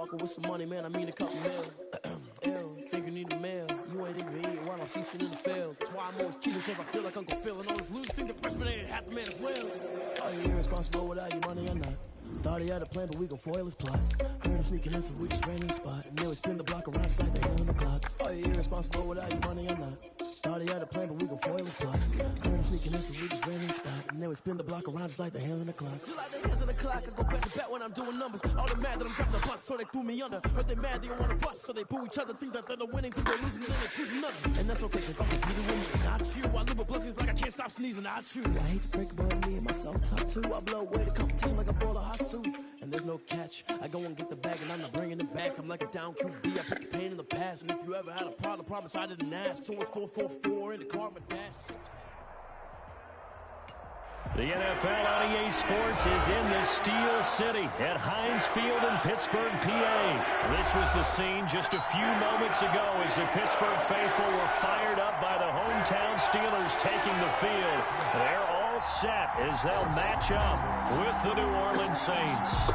Walking with some money, man, I mean a couple mil. Ew, think you need a meal. You ain't even eating while I'm feasting in the field. That's why I'm always cheating, cause I feel like Uncle Phil. And all this loose think the freshman ain't half the man as well. Are you irresponsible without your money or not? Thought he had a plan, but we gon' foil his plot. Heard him sneaking in, so we just ran in the spot. And then we spin the block around just like the hand on the clock. Are you irresponsible without your money or not? Thought he had a plan, but we gon' foil his plot. Heard him sneaking in, so we just ran in the spot. And then we spin the block around just like the hands on the clock. Just like the hands on the clock, I go back to back when I'm doing numbers. All they mad that I'm dropping the bus, so they threw me under. Heard they mad, they don't wanna bust, so they boo each other. Think that they're the winning, think they're losing, then they choose another. And that's okay, cause I'm competing with me, not you. I live with blessings like I can't stop sneezing, I chew. I hate to break it, but me and myself top two. I blow away the competition like a ball of hot soup. And there's no catch. I go and get the bag and I'm not bringing it back. I'm like a down QB. I put the pain in the past. And if you ever had a problem, promise I didn't ask. So it's 4-4-4 in the car, my dash. The NFL on EA Sports is in the Steel City at Heinz Field in Pittsburgh, PA. This was the scene just a few moments ago as the Pittsburgh faithful were fired up by the hometown Steelers taking the field. They're all set as they'll match up with the New Orleans Saints.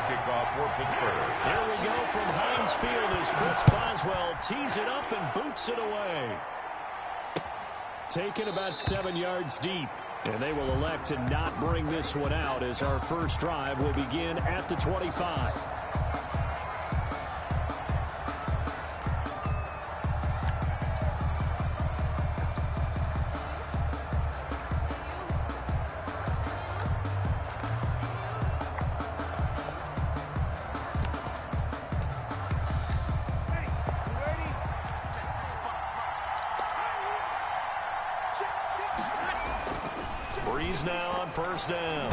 Kickoff for Pittsburgh. Here we go from Heinz Field as Chris Boswell tees it up and boots it away. Taken about 7 yards deep, and they will elect to not bring this one out as our first drive will begin at the 25. Now on first down.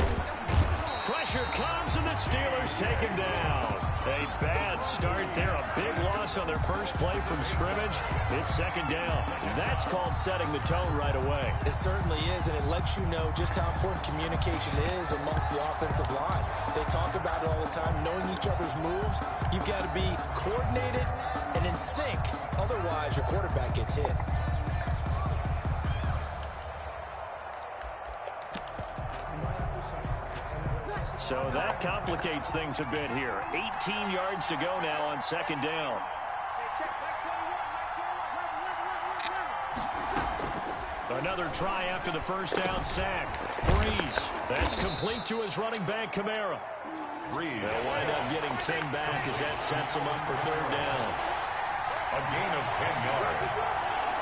Pressure comes and the Steelers take him down. A bad start there. A big loss on their first play from scrimmage. It's second down. That's called setting the tone right away. It certainly is, and it lets you know just how important communication is amongst the offensive line. They talk about it all the time, knowing each other's moves. You've got to be coordinated and in sync. Otherwise, your quarterback gets hit. So that complicates things a bit here. 18 yards to go now on second down. Another try after the first down sack. Breeze. That's complete to his running back, Kamara. They'll wind up getting 10 back as that sets them up for third down. A gain of 10 yards.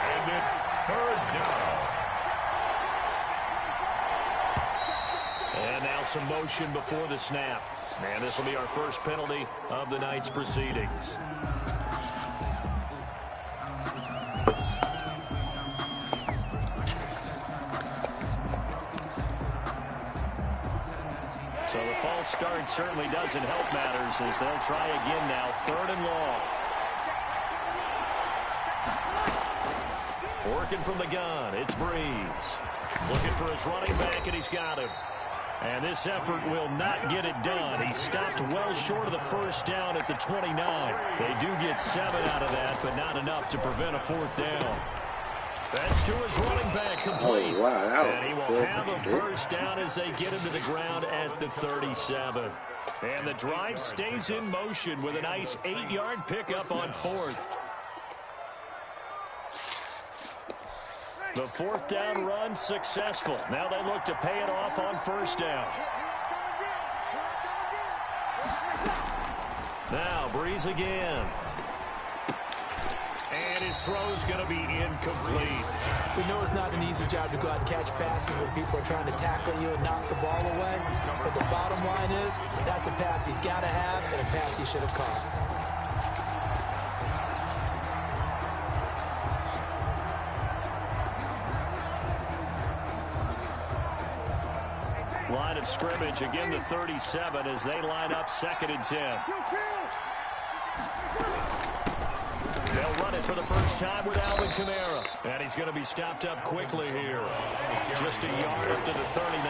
And it's third down. And now some motion before the snap. And this will be our first penalty of the night's proceedings. So the false start certainly doesn't help matters as they'll try again now. Third and long. Working from the gun, it's Breeze. Looking for his running back, and he's got him. And this effort will not get it done. He stopped well short of the first down at the 29. They do get 7 out of that, but not enough to prevent a fourth down. That's to his running back, complete. Oh, wow, and he will have a first down as they get him to the ground at the 37. And the drive stays in motion with a nice 8-yard pickup on fourth. The fourth down run successful. Now they look to pay it off on first down. Now Breeze again. And his throw's going to be incomplete. We know it's not an easy job to go out and catch passes when people are trying to tackle you and knock the ball away. But the bottom line is, that's a pass he's got to have and a pass he should have caught. Line of scrimmage, again the 37 as they line up second and 10. They'll run it for the first time with Alvin Kamara. And he's going to be stopped up quickly here. Just a yard up to the 39.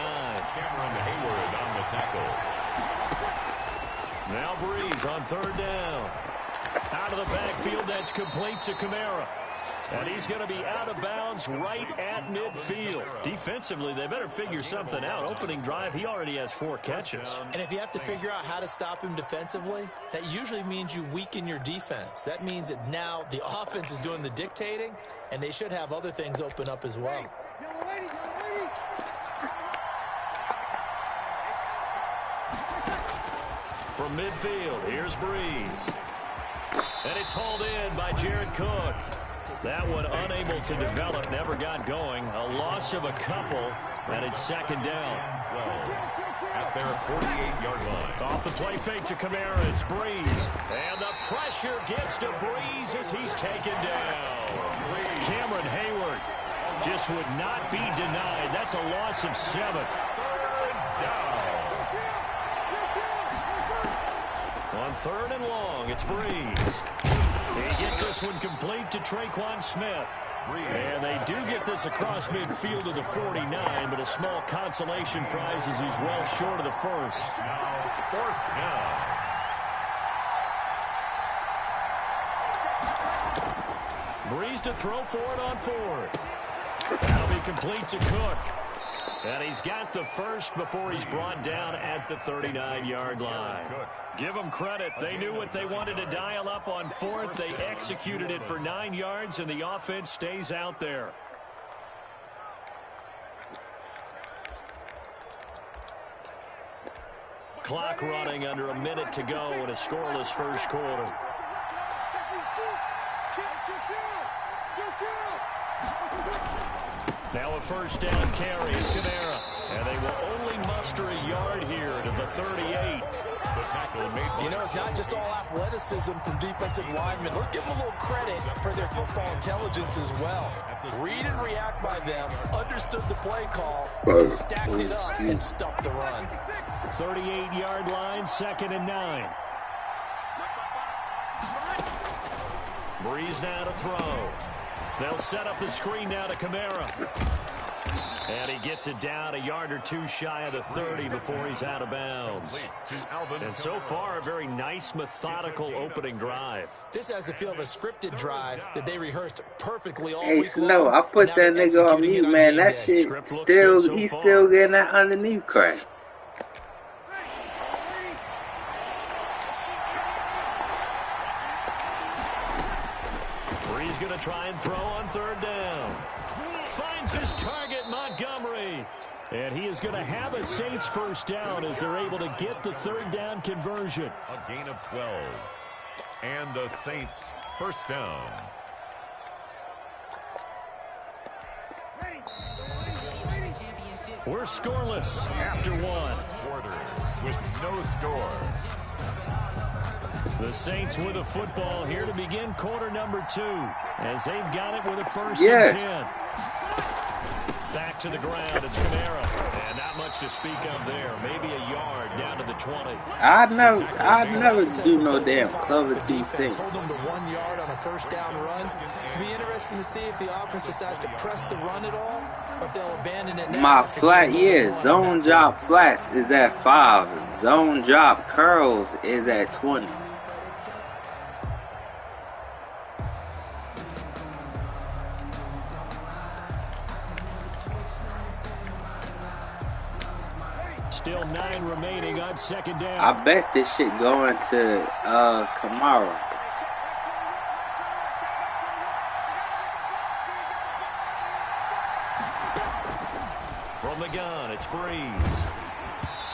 Cameron Hayward on the tackle. Now Breeze on third down. Out of the backfield, that's complete to Kamara. And he's going to be out of bounds right at midfield. Defensively, they better figure something out. Opening drive, he already has 4 catches. And if you have to figure out how to stop him defensively, that usually means you weaken your defense. That means that now the offense is doing the dictating, and they should have other things open up as well. From midfield, here's Breeze. And it's hauled in by Jared Cook. That one unable to develop, never got going. A loss of a couple, and it's second down. 12 at their 48-yard line. Off the play fake to Kamara, it's Breeze. And the pressure gets to Breeze as he's taken down. Cameron Hayward just would not be denied. That's a loss of 7. Third down. On 3rd and long, it's Breeze. He gets this one complete to Traquan Smith. And they do get this across midfield to the 49, but a small consolation prize as he's well short of the first. Now 4th down. Breeze to throw for it on 4th. That'll be complete to Cook. And he's got the first before he's brought down at the 39-yard line. Give them credit. They knew what they wanted to dial up on 4th. They executed it for 9 yards, and the offense stays out there. Clock running under a minute to go in a scoreless first quarter. Now a first down carry is Kamara. And they will only muster a yard here to the 38. You know, it's not just all athleticism from defensive linemen. Let's give them a little credit for their football intelligence as well. Read and react by them, understood the play call, and stacked it up and stuffed the run. 38-yard line, 2nd and 9. Breeze now to throw. They'll set up the screen now to Kamara. And he gets it down a yard or 2 shy of the 30 before he's out of bounds. And so far, a very nice, methodical opening drive. This has the feel of a scripted drive that they rehearsed perfectly all Hey, week Snow, long. I put Now that they're nigga on executing mute, it man. game That day. shit Script looks still, good so he's far. still getting that underneath crap. Breeze going to try and throw on 3rd down. Finds his target, Montgomery. And he is going to have a Saints first down as they're able to get the 3rd down conversion. A gain of 12. And the Saints first down. We're scoreless after 1. Quarter with no score. The Saints with a football here to begin quarter number 2 as they've got it with a 1st Yes. and 10. Back to the ground, it's Kamara. And not much to speak of there. Maybe a yard down to the 20. I'd never do no damn cover 2 things. Hold them to 1 yard on a first down run. It'll be interesting to see if the offense decides to press the run at all, or if they'll abandon it now. My flat, zone drop flats is at 5. Zone drop curls is at 20. Still 9 remaining on 2nd down. I bet this shit going to Kamara. From the gun, it's Breeze.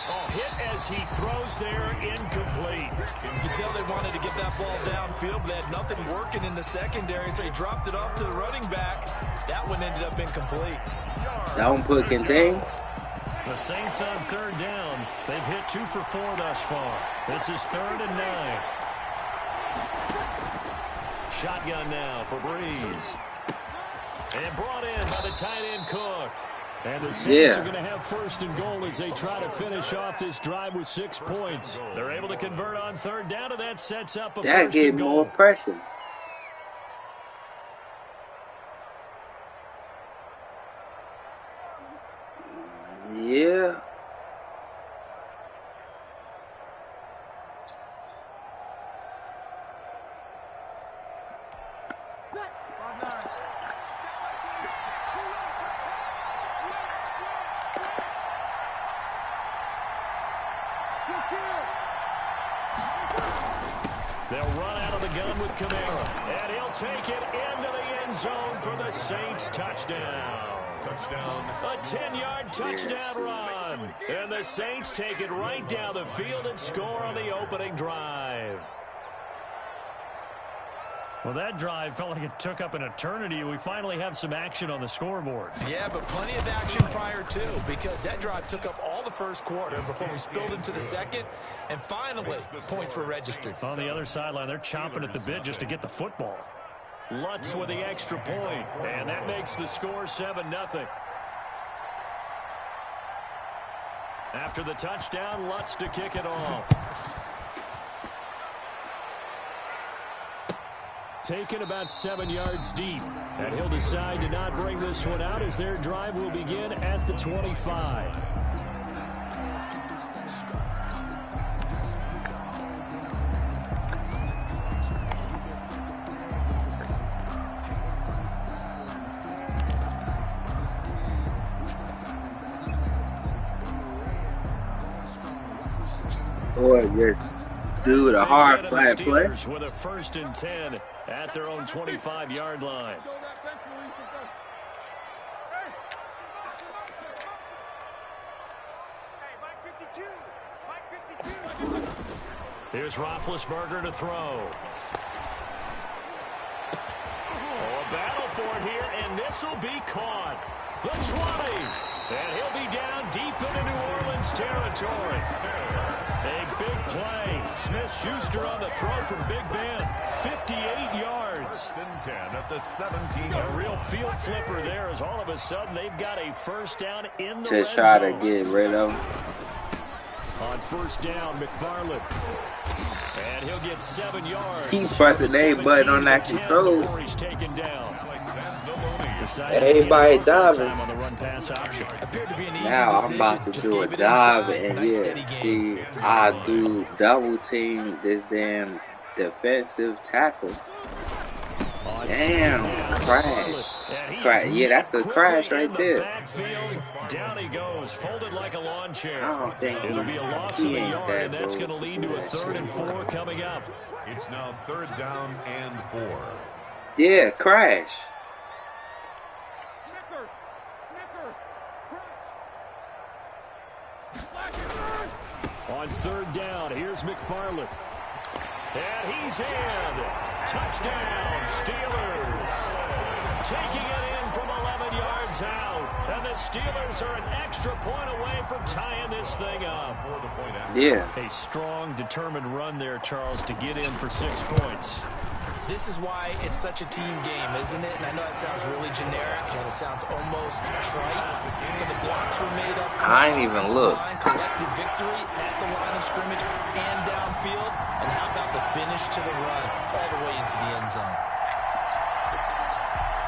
Oh, hit as he throws there, incomplete. You can tell they wanted to get that ball downfield, but they had nothing working in the secondary, so he dropped it off to the running back. That one ended up incomplete. Don't put contain. The Saints on 3rd down. They've hit 2 for 4 thus far. This is 3rd and 9. Shotgun now for Breeze. And brought in by the tight end Cook. And the Saints are going to have 1st and goal as they try to finish off this drive with 6 points. They're able to convert on 3rd down, and that sets up a That 1st get and goal. more pressure. Yeah. They'll run out of the gun with Kamara. And he'll take it into the end zone for the Saints touchdown. A 10-yard touchdown run. And the Saints take it right down the field and score on the opening drive. Well, that drive felt like it took up an eternity. We finally have some action on the scoreboard. Yeah, but plenty of action prior to, because that drive took up all the first quarter before we spilled into the second, and finally, points were registered. On the other sideline, they're chomping at the bit just to get the football. Lutz with the extra point, and that makes the score 7-0. After the touchdown, Lutz to kick it off. Taken about 7 yards deep. And he'll decide to not bring this one out as their drive will begin at the 25. Boy, just do the hard flat play. With a 1st and 10 at their own 25-yard line. Here's Roethlisberger to throw. Oh, a battle for it here, and this will be caught. The 20. And he'll be down deep into New Orleans territory. A big play. Smith-Schuster on the throw from Big Ben. 58 yards. 10 at the 17. A real field flipper there as all of a sudden they've got a first down in the To red try to zone. get rid of. On first down, McFarland. And he'll get 7 yards. Keep pressing A button on that control. Before he's taken down. Everybody diving. On the run pass option. Appeared to be an easy Now I'm decision. about to Just do a gave it dive, inside. and Nice yeah, steady game. see, I do double team this damn defensive tackle. Damn, crash. Yeah, that's a crash right there. Backfield, down he goes, folded like a lawn chair. I don't think It'll be a loss of a yard, and that's going to lead to a 3rd and 4 coming up. It's now 3rd down and 4. Yeah, crash. On 3rd down, here's McFarland. And he's in. Touchdown, Steelers. Taking it in from 11 yards out. And the Steelers are an extra point away from tying this thing up. Yeah. A strong, determined run there, Charles, to get in for 6 points. This is why it's such a team game, isn't it? And I know that sounds really generic, and it sounds almost trite, but the blocks were made up. I ain't even look. Collective victory at the line of scrimmage and downfield. And how about the finish to the run all the way into the end zone?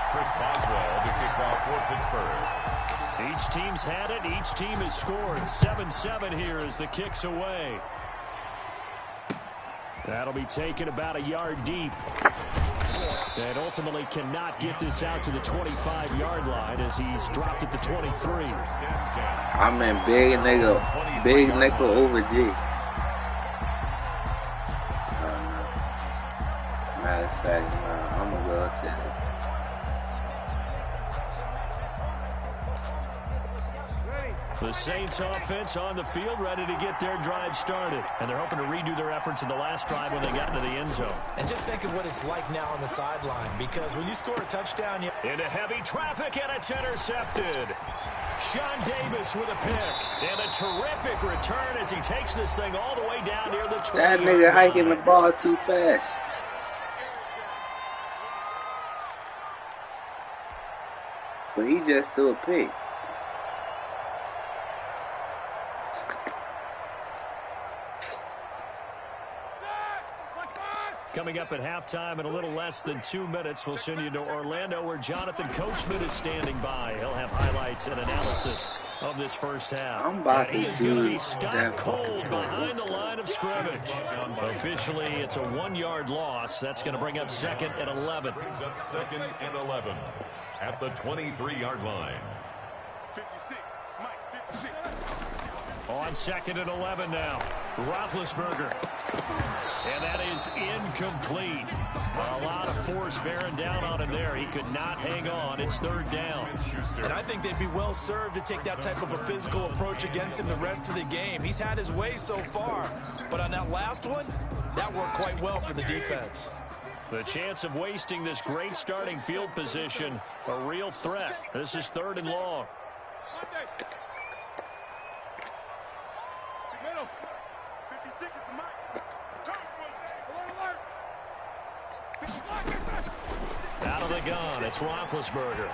Chris Boswell to kick off for Pittsburgh. Each team's had it. Each team has scored. 7-7 here as the kick's away. That'll be taken about a yard deep. And ultimately cannot get this out to the 25-yard line as he's dropped at the 23. I'm in big nickel over G. Matter of fact, I'm gonna go to it. The Saints offense on the field ready to get their drive started. And they're hoping to redo their efforts in the last drive when they got into the end zone. And just think of what it's like now on the sideline, because when you score a touchdown, Into heavy traffic, and it's intercepted. Sean Davis with a pick. And a terrific return as he takes this thing all the way down near the 20. That nigga hiking the ball too fast. But he just threw a pick. Coming up at halftime in a little less than 2 minutes, we'll send you to Orlando where Jonathan Coachman is standing by. He'll have highlights and analysis of this first half. I'm about and he to is do going to be stopped that cold fucking behind the line of scrimmage. Officially, it's a 1-yard loss. That's going to bring up 2nd and 11. Brings up 2nd and 11 at the 23-yard line. 56. On 2nd and 11 now. Roethlisberger. And that is incomplete. A lot of force bearing down on him there. He could not hang on. It's 3rd down. And I think they'd be well served to take that type of a physical approach against him the rest of the game. He's had his way so far. But on that last one, that worked quite well for the defense. The chance of wasting this great starting field position, a real threat. This is 3rd and long. Out of the gun, it's Roethlisberger.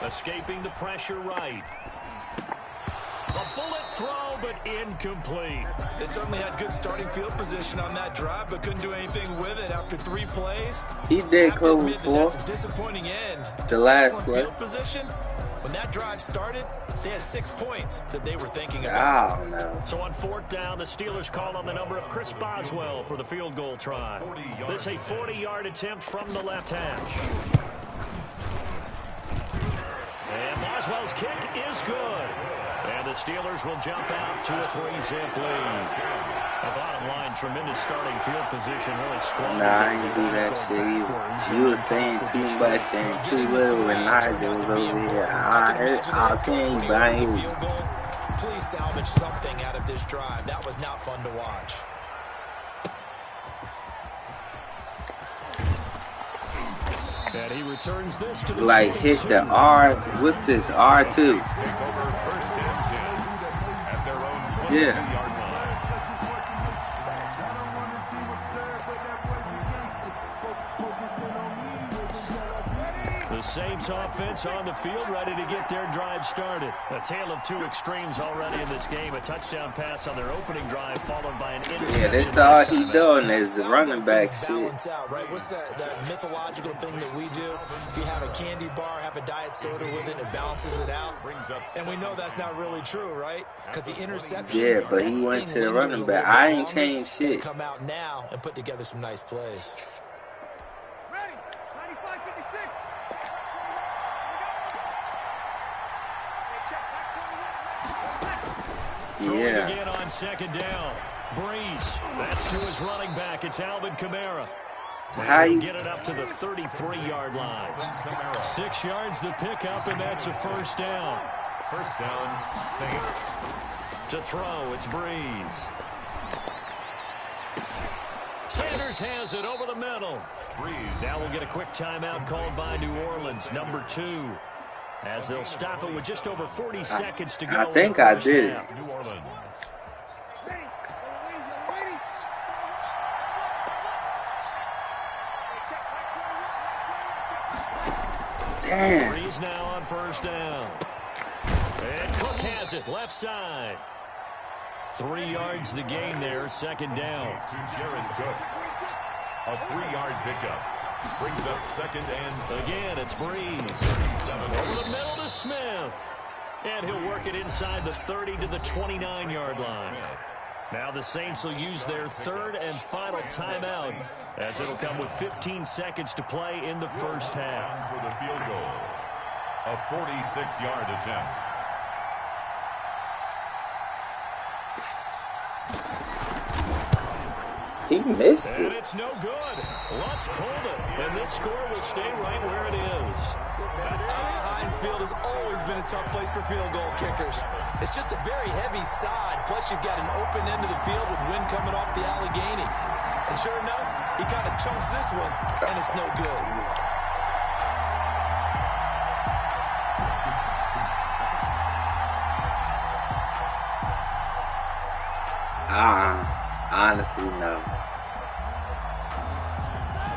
Escaping the pressure right. A bullet throw, but incomplete. They certainly had good starting field position on that drive, but couldn't do anything with it after 3 plays. He did close before. That's a disappointing end. The last Excellent play. field position. When that drive started, they had 6 points that they were thinking about. Oh, no. So on 4th down, the Steelers call on the number of Chris Boswell for the field goal try. This is a 40-yard attempt from the left hash. And Boswell's kick is good. And the Steelers will jump out to a 3-zip lead. The bottom line, tremendous starting field position. Really squandered. Nah, I ain't do that shit either. You was saying too much and too little when Nigel was over here. I'll tell you, but I ain't. Please salvage something out of this drive. That was not fun to watch. And he returns this to the Like, hit the R. What's this? R2. Yeah. The Saints offense on the field, ready to get their drive started. A tale of 2 extremes already in this game. A touchdown pass on their opening drive, followed by an interception. Yeah, that's all he doing is running back shit. Out, right? What's that mythological thing that we do? If you have a candy bar, have a diet soda with it, it balances it out. And we know that's not really true, right? Because the interception. Yeah, but he went to the running back. I ain't changed shit. Come out now and put together some nice plays. Yeah. Again on 2nd down. Breeze. That's to his running back. It's Alvin Kamara. How you get it up to the 33-yard line. 6 yards the pickup, and that's a 1st down. 1st down, Saints. To throw, it's Breeze. Sanders has it over the middle. Breeze. Now we'll get a quick timeout called by New Orleans, number 2. As they'll stop it with just over 40 seconds to go. I think I did it. New Orleans. Damn. Breeze now on 1st down. And Cook has it, left side. 3 yards the gain there, 2nd down. To Jared Cook. A 3-yard pickup. Brings up 2nd and 7. Again, it's Breeze. Over the middle to Smith. And he'll work it inside the 30 to the 29-yard line. Now the Saints will use their 3rd and final timeout, as it'll come with 15 seconds to play in the 1st half. For the field goal. A 46-yard attempt. He missed And it. it's no good. Lutz pulled it, and this score will stay right where it is. Heinz Field has always been a tough place for field goal kickers. It's just a very heavy side, plus you've got an open end of the field with wind coming off the Allegheny. And sure enough, he kind of chunks this one, and it's no good. Honestly, no.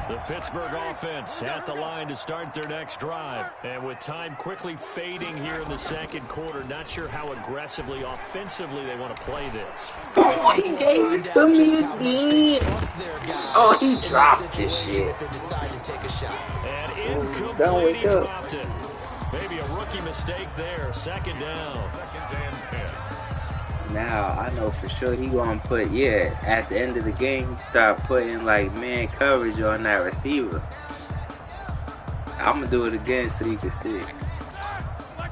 The Pittsburgh offense at the line to start their next drive. And with time quickly fading here in the 2nd quarter, not sure how aggressively, offensively they want to play this. Oh, he gave it to me again. Oh, he dropped this shit. And incomplete, he dropped it. Maybe a rookie mistake there, 2nd down. 2nd and 10. Now, I know for sure he gonna put, at the end of the game, he start putting, like, man coverage on that receiver. I'm gonna do it again so you can see it.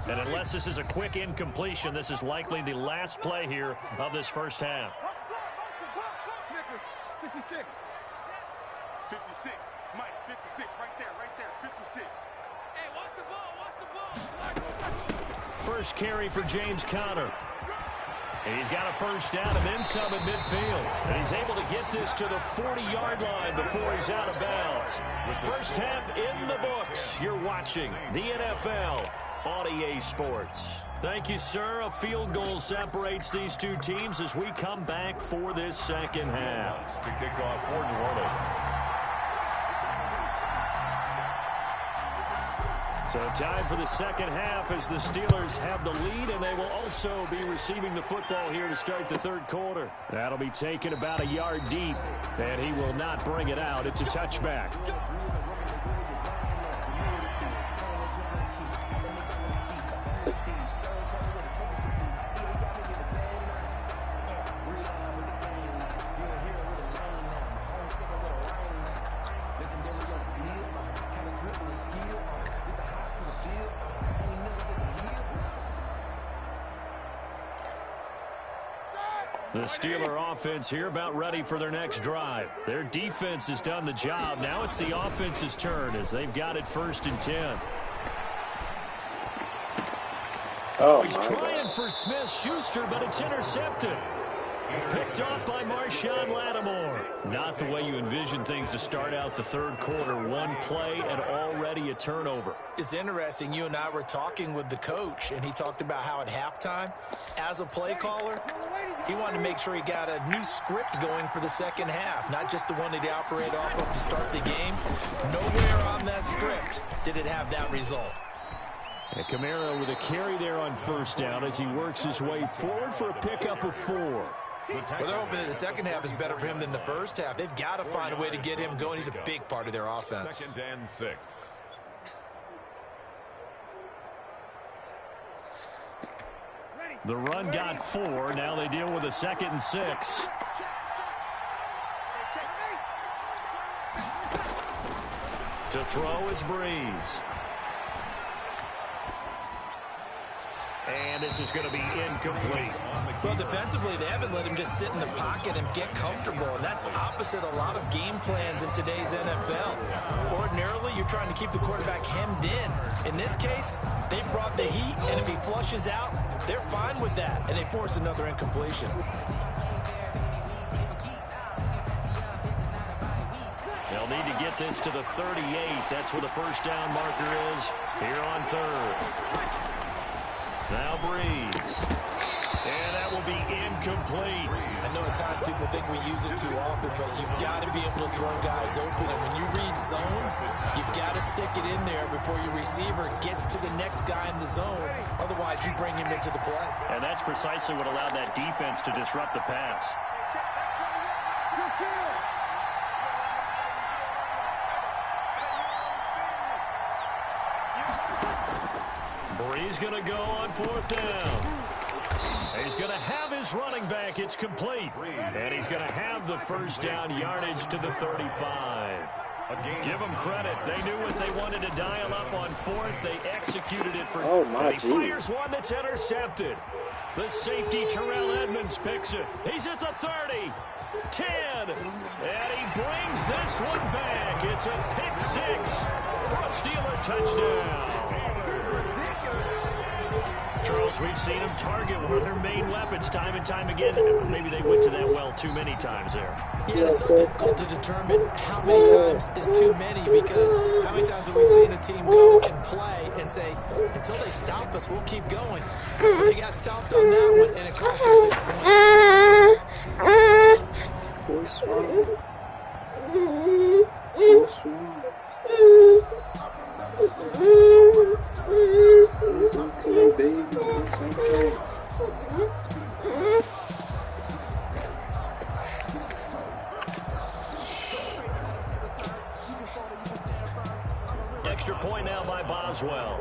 And unless this is a quick incompletion, this is likely the last play here of this first half. 56. 56. Mike, 56. Right there. 56. Hey, watch the ball. First carry for James Conner. And he's got a first down and then some at midfield. And he's able to get this to the 40-yard line before he's out of bounds. First half in the books. You're watching the NFL on EA Sports. Thank you, sir. A field goal separates these two teams as we come back for this second half. The kickoff for New Orleans. So time for the second half as the Steelers have the lead, and they will also be receiving the football here to start the third quarter. That'll be taken about a yard deep, and he will not bring it out. It's a touchback. The Steeler offense here about ready for their next drive. Their defense has done the job. Now it's the offense's turn as they've got it 1st and 10. Oh, he's trying for Smith-Schuster, but it's intercepted. Picked off by Marshawn Lattimore. Not the way you envision things to start out the third quarter. One play and already a turnover. It's interesting. You and I were talking with the coach, and he talked about how at halftime, as a play caller, he wanted to make sure he got a new script going for the second half, not just the one that he operated off of to start the game. Nowhere on that script did it have that result. And Kamara with a carry there on first down as he works his way forward for a pickup of 4. Well, they're hoping that the second half is better for him than the first half. They've got to find a way to get him going. He's a big part of their offense. 2nd and 6. The run got 4. Now they deal with a 2nd and 6. To throw is Breeze. And this is going to be incomplete. Well, defensively, they haven't let him just sit in the pocket and get comfortable, and that's opposite a lot of game plans in today's NFL. Ordinarily, you're trying to keep the quarterback hemmed in. In this case, they brought the heat, and if he flushes out, they're fine with that, and they force another incompletion. They'll need to get this to the 38. That's where the first down marker is here on 3rd. Now Breeze. And that will be incomplete. I know at times people think we use it too often, but you've got to be able to throw guys open. And when you read zone, you've got to stick it in there before your receiver gets to the next guy in the zone. Otherwise, you bring him into the play. And that's precisely what allowed that defense to disrupt the pass. Breeze going to go on 4th down. He's going to have his running back. It's complete. And he's going to have the first down yardage to the 35. Give them credit. They knew what they wanted to dial up on 4th. They executed it for... Oh, my and he fires one that's intercepted. The safety, Terrell Edmonds, picks it. He's at the 30. 10. And he brings this one back. It's a pick 6 for a Steeler touchdown. Charles, we've seen them target one of their main weapons time and time again. Maybe they went to that well too many times there. Yeah, it's so difficult to determine how many times is too many, because how many times have we seen a team go and play and say, until they stop us, we'll keep going. But they got stopped on that one, and it cost them 6 points. What's wrong? What's wrong? It's okay, baby. It's okay. Extra point now by Boswell.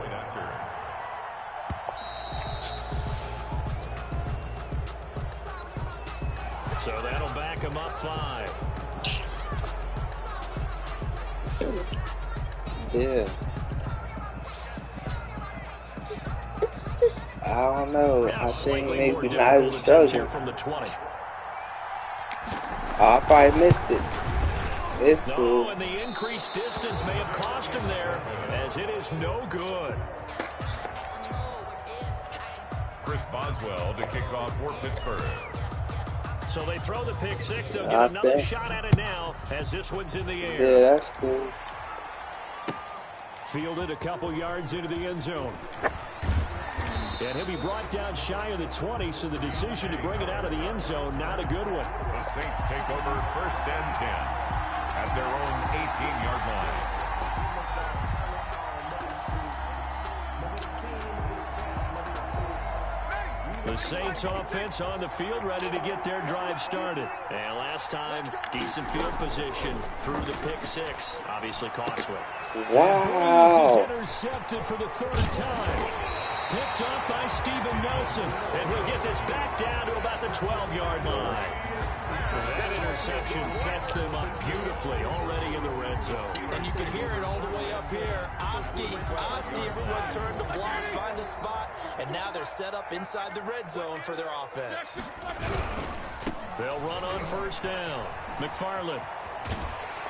So that'll back him up 5. Yeah. I don't know. Now I think slightly maybe more not difficult as attempts here struggling. from the 20. Oh, I probably missed it. It's No, cool. and the increased distance may have cost him there, as it is no good. Chris Boswell to kick off for Pittsburgh. So they throw the pick six. They'll get I another think. shot at it now, as this one's in the Yeah, air. that's cool. Fielded a couple yards into the end zone. And he'll be brought down shy of the 20, so the decision to bring it out of the end zone, not a good one. The Saints take over 1st and 10 at their own 18-yard line. The Saints offense on the field, ready to get their drive started. And last time, decent field position through the pick six. Obviously costly. Wow. Breeze is intercepted for the 3rd time. Picked up by Steven Nelson. And he'll get this back down to about the 12-yard line. That interception sets them up beautifully already in the red zone. And you can hear it all the way up here. Oski, everyone turned to block, find a spot, and now they're set up inside the red zone for their offense. They'll run on 1st down. McFarland.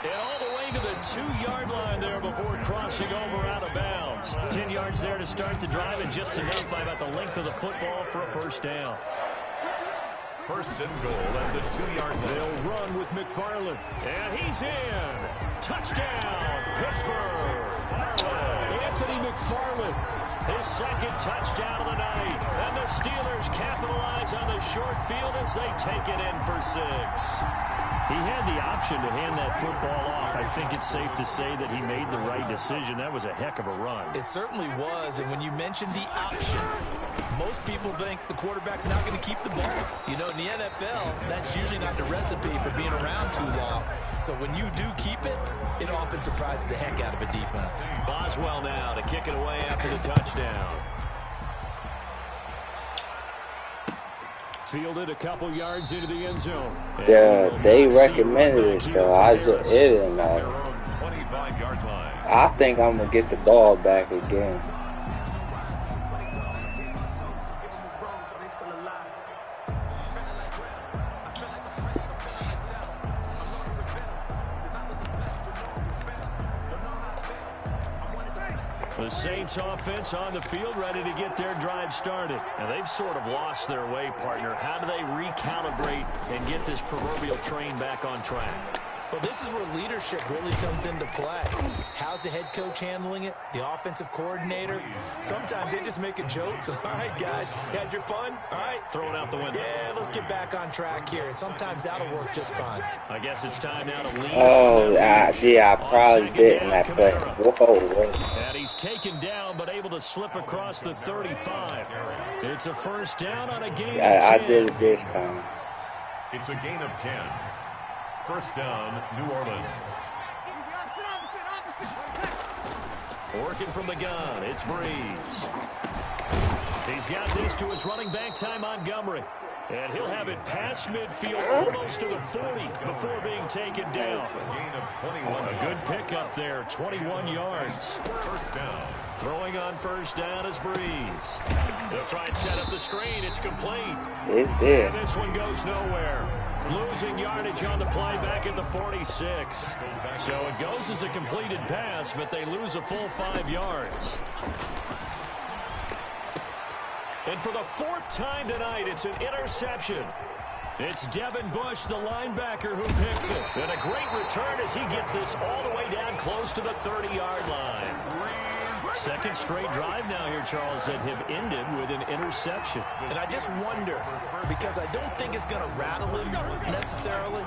And all the way to the 2-yard line there before crossing over out of bounds. 10 yards there to start the drive, and just enough by about the length of the football for a 1st down. 1st and goal at the 2-yard line. They'll run with McFarland. And he's in. Touchdown, Pittsburgh. Anthony McFarland, his 2nd touchdown of the night. And the Steelers capitalize on the short field as they take it in for 6. He had the option to hand that football off. I think it's safe to say that he made the right decision. That was a heck of a run. It certainly was, and when you mentioned the option, most people think the quarterback's not going to keep the ball. You know, in the NFL, that's usually not the recipe for being around too long. So when you do keep it, it often surprises the heck out of a defense. Boswell now to kick it away after the touchdown. Fielded a couple yards into the end zone. Yeah, they recommended it, so it didn't Their matter. own 25-yard line. I think I'm gonna get the ball back again. The Saints offense on the field ready to get their drive started. And they've sort of lost their way, partner. How do they recalibrate and get this proverbial train back on track? Well, this is where leadership really comes into play. How's the head coach handling it? The offensive coordinator? Sometimes they just make a joke. All right, guys, had your fun? All right. Throw it out the window. Yeah, let's get back on track here. And sometimes that'll work just fine. I guess it's time now to lead. Oh, yeah, I probably didn't that play. Whoa. And he's taken down, but able to slip across the 35. It's a 1st down on a gain of 10. I did it this time. It's a gain of 10. 1st down, New Orleans. Working from the gun, it's Breeze. He's got this to his running back, Ty Montgomery. And he'll have it past midfield almost to the 40 before being taken down. It's a gain of 21. A good pickup there, 21 yards. 1st down. Throwing on 1st down is Breeze. They'll try and set up the screen. It's complete. It's there. And this one goes nowhere. Losing yardage on the play back at the 46. So it goes as a completed pass, but they lose a full 5 yards. And for the 4th time tonight, it's an interception. It's Devin Bush, the linebacker, who picks it. And a great return as he gets this all the way down close to the 30-yard line. 2nd straight drive now here, Charles, that have ended with an interception. And I just wonder, because I don't think it's going to rattle him necessarily,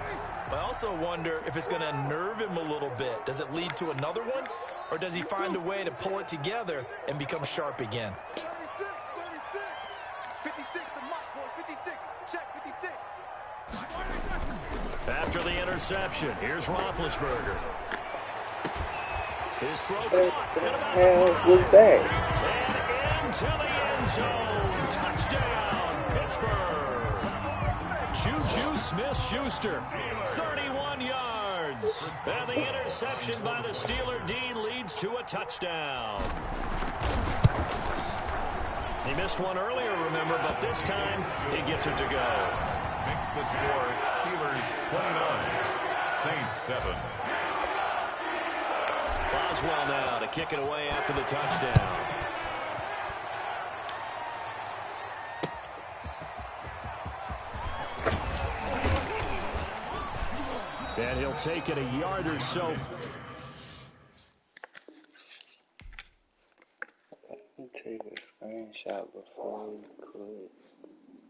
but I also wonder if it's going to unnerve him a little bit. Does it lead to another one, or does he find a way to pull it together and become sharp again? 56, the mark, boys, 56, check, 56. After the interception, here's Roethlisberger. His throw What caught. the And about hell the 5. was that? And into the end zone. Touchdown, Pittsburgh. Juju Smith-Schuster, 31 yards. And the interception by the Steeler D leads to a touchdown. He missed one earlier, remember, but this time he gets it to go. Makes the score Steelers 29, Saints 7. Boswell now to kick it away after the touchdown. And he'll take it a yard or so. Let me take a screenshot before he quit.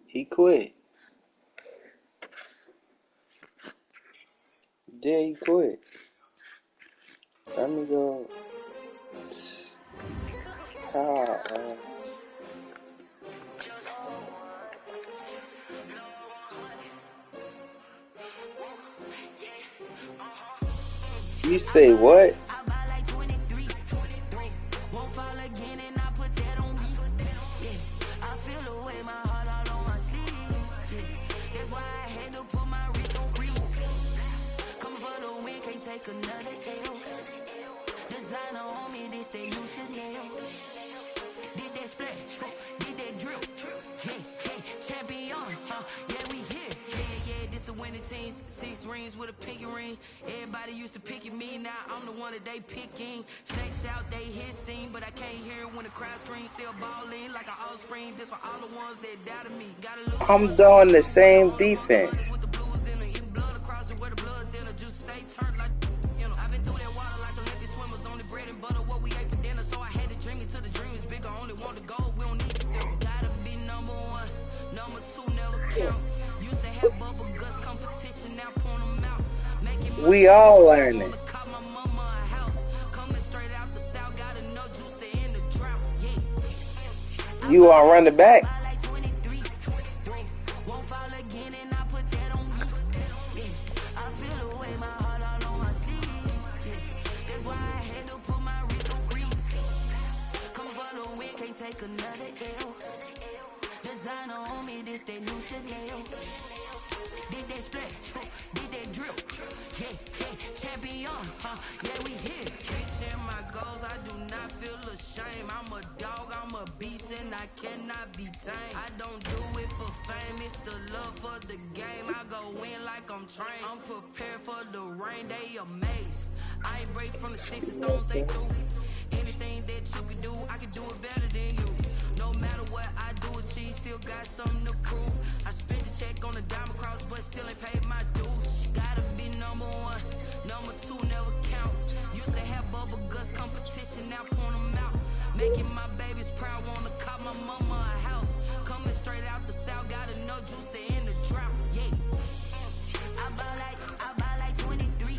He quit. Yeah, he quit. Let me go. You say what? With a pinky ring, everybody used to pick at me. Now I'm the one that they picking. Snakes out, they hissing, but I can't hear when the crowd screams. Still balling like an offspring. This for all the ones that doubted me. I'm doing the same defense. With the blues in the blood across it, where the blood then the juice stay turned like I've been through that water like Olympic swimmers. Only bread and butter, what we ate for dinner. So I had to dream it till the dream is bigger. Only want to go, we don't need to silver. Gotta be number one, number two never count. Used to have bubble guts competition, now point them out. We all learning. You are running back. I cannot be tamed. I don't do it for fame, it's the love for the game. I go in like I'm trained. I'm prepared for the rain, they amazed. I ain't break from the sticks and stones they threw. Anything that you can do, I can do it better than you. No matter what I do, achieve, still got something to prove. I spent the check on the diamond cross, but still ain't paid my dues. Gotta be number one, number two never count. Used to have bubble guts competition, now point them out. Making my babies proud, wanna call my mama a house. Coming straight out the south, got enough juice to end the drought. Yeah. I buy like 23.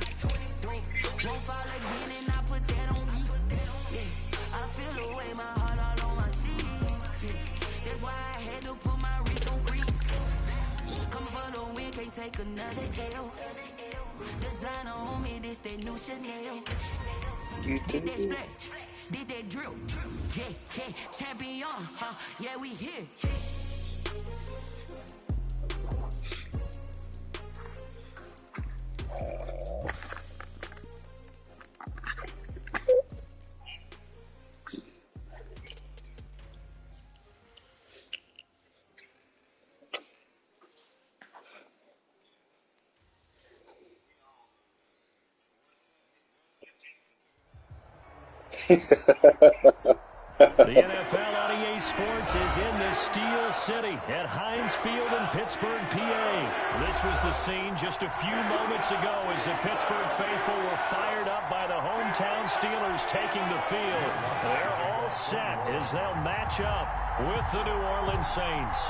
Won't fall again and I put that on me. Yeah. I feel the way, my heart all on my sleeve. Yeah. That's why I had to put my wrist on freeze. Coming for the win, can't take another L. Designer on me, this that new Chanel. Did that splash, did that drill. Yeah, champion, yeah, we here. The NFL on EA Sports is in the Steel City at Heinz Field in Pittsburgh, PA. This was the scene just a few moments ago as the Pittsburgh faithful were fired up by the hometown Steelers taking the field. They're all set as they'll match up with the New Orleans Saints.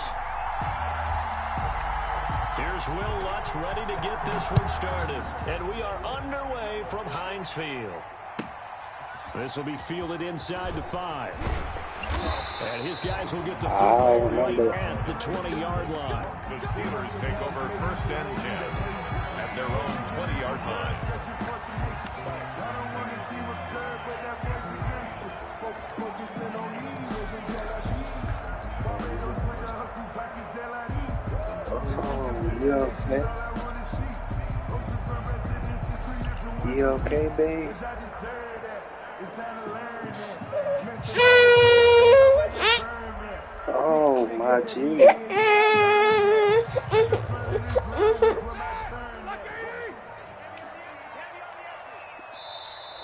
Here's Will Lutz ready to get this one started. And we are underway from Heinz Field. This will be fielded inside the 5. And his guys will get the football right at the 20-yard line. The Steelers take over 1st and 10 at their own 20-yard line. You okay? You okay, babe? Oh, my G.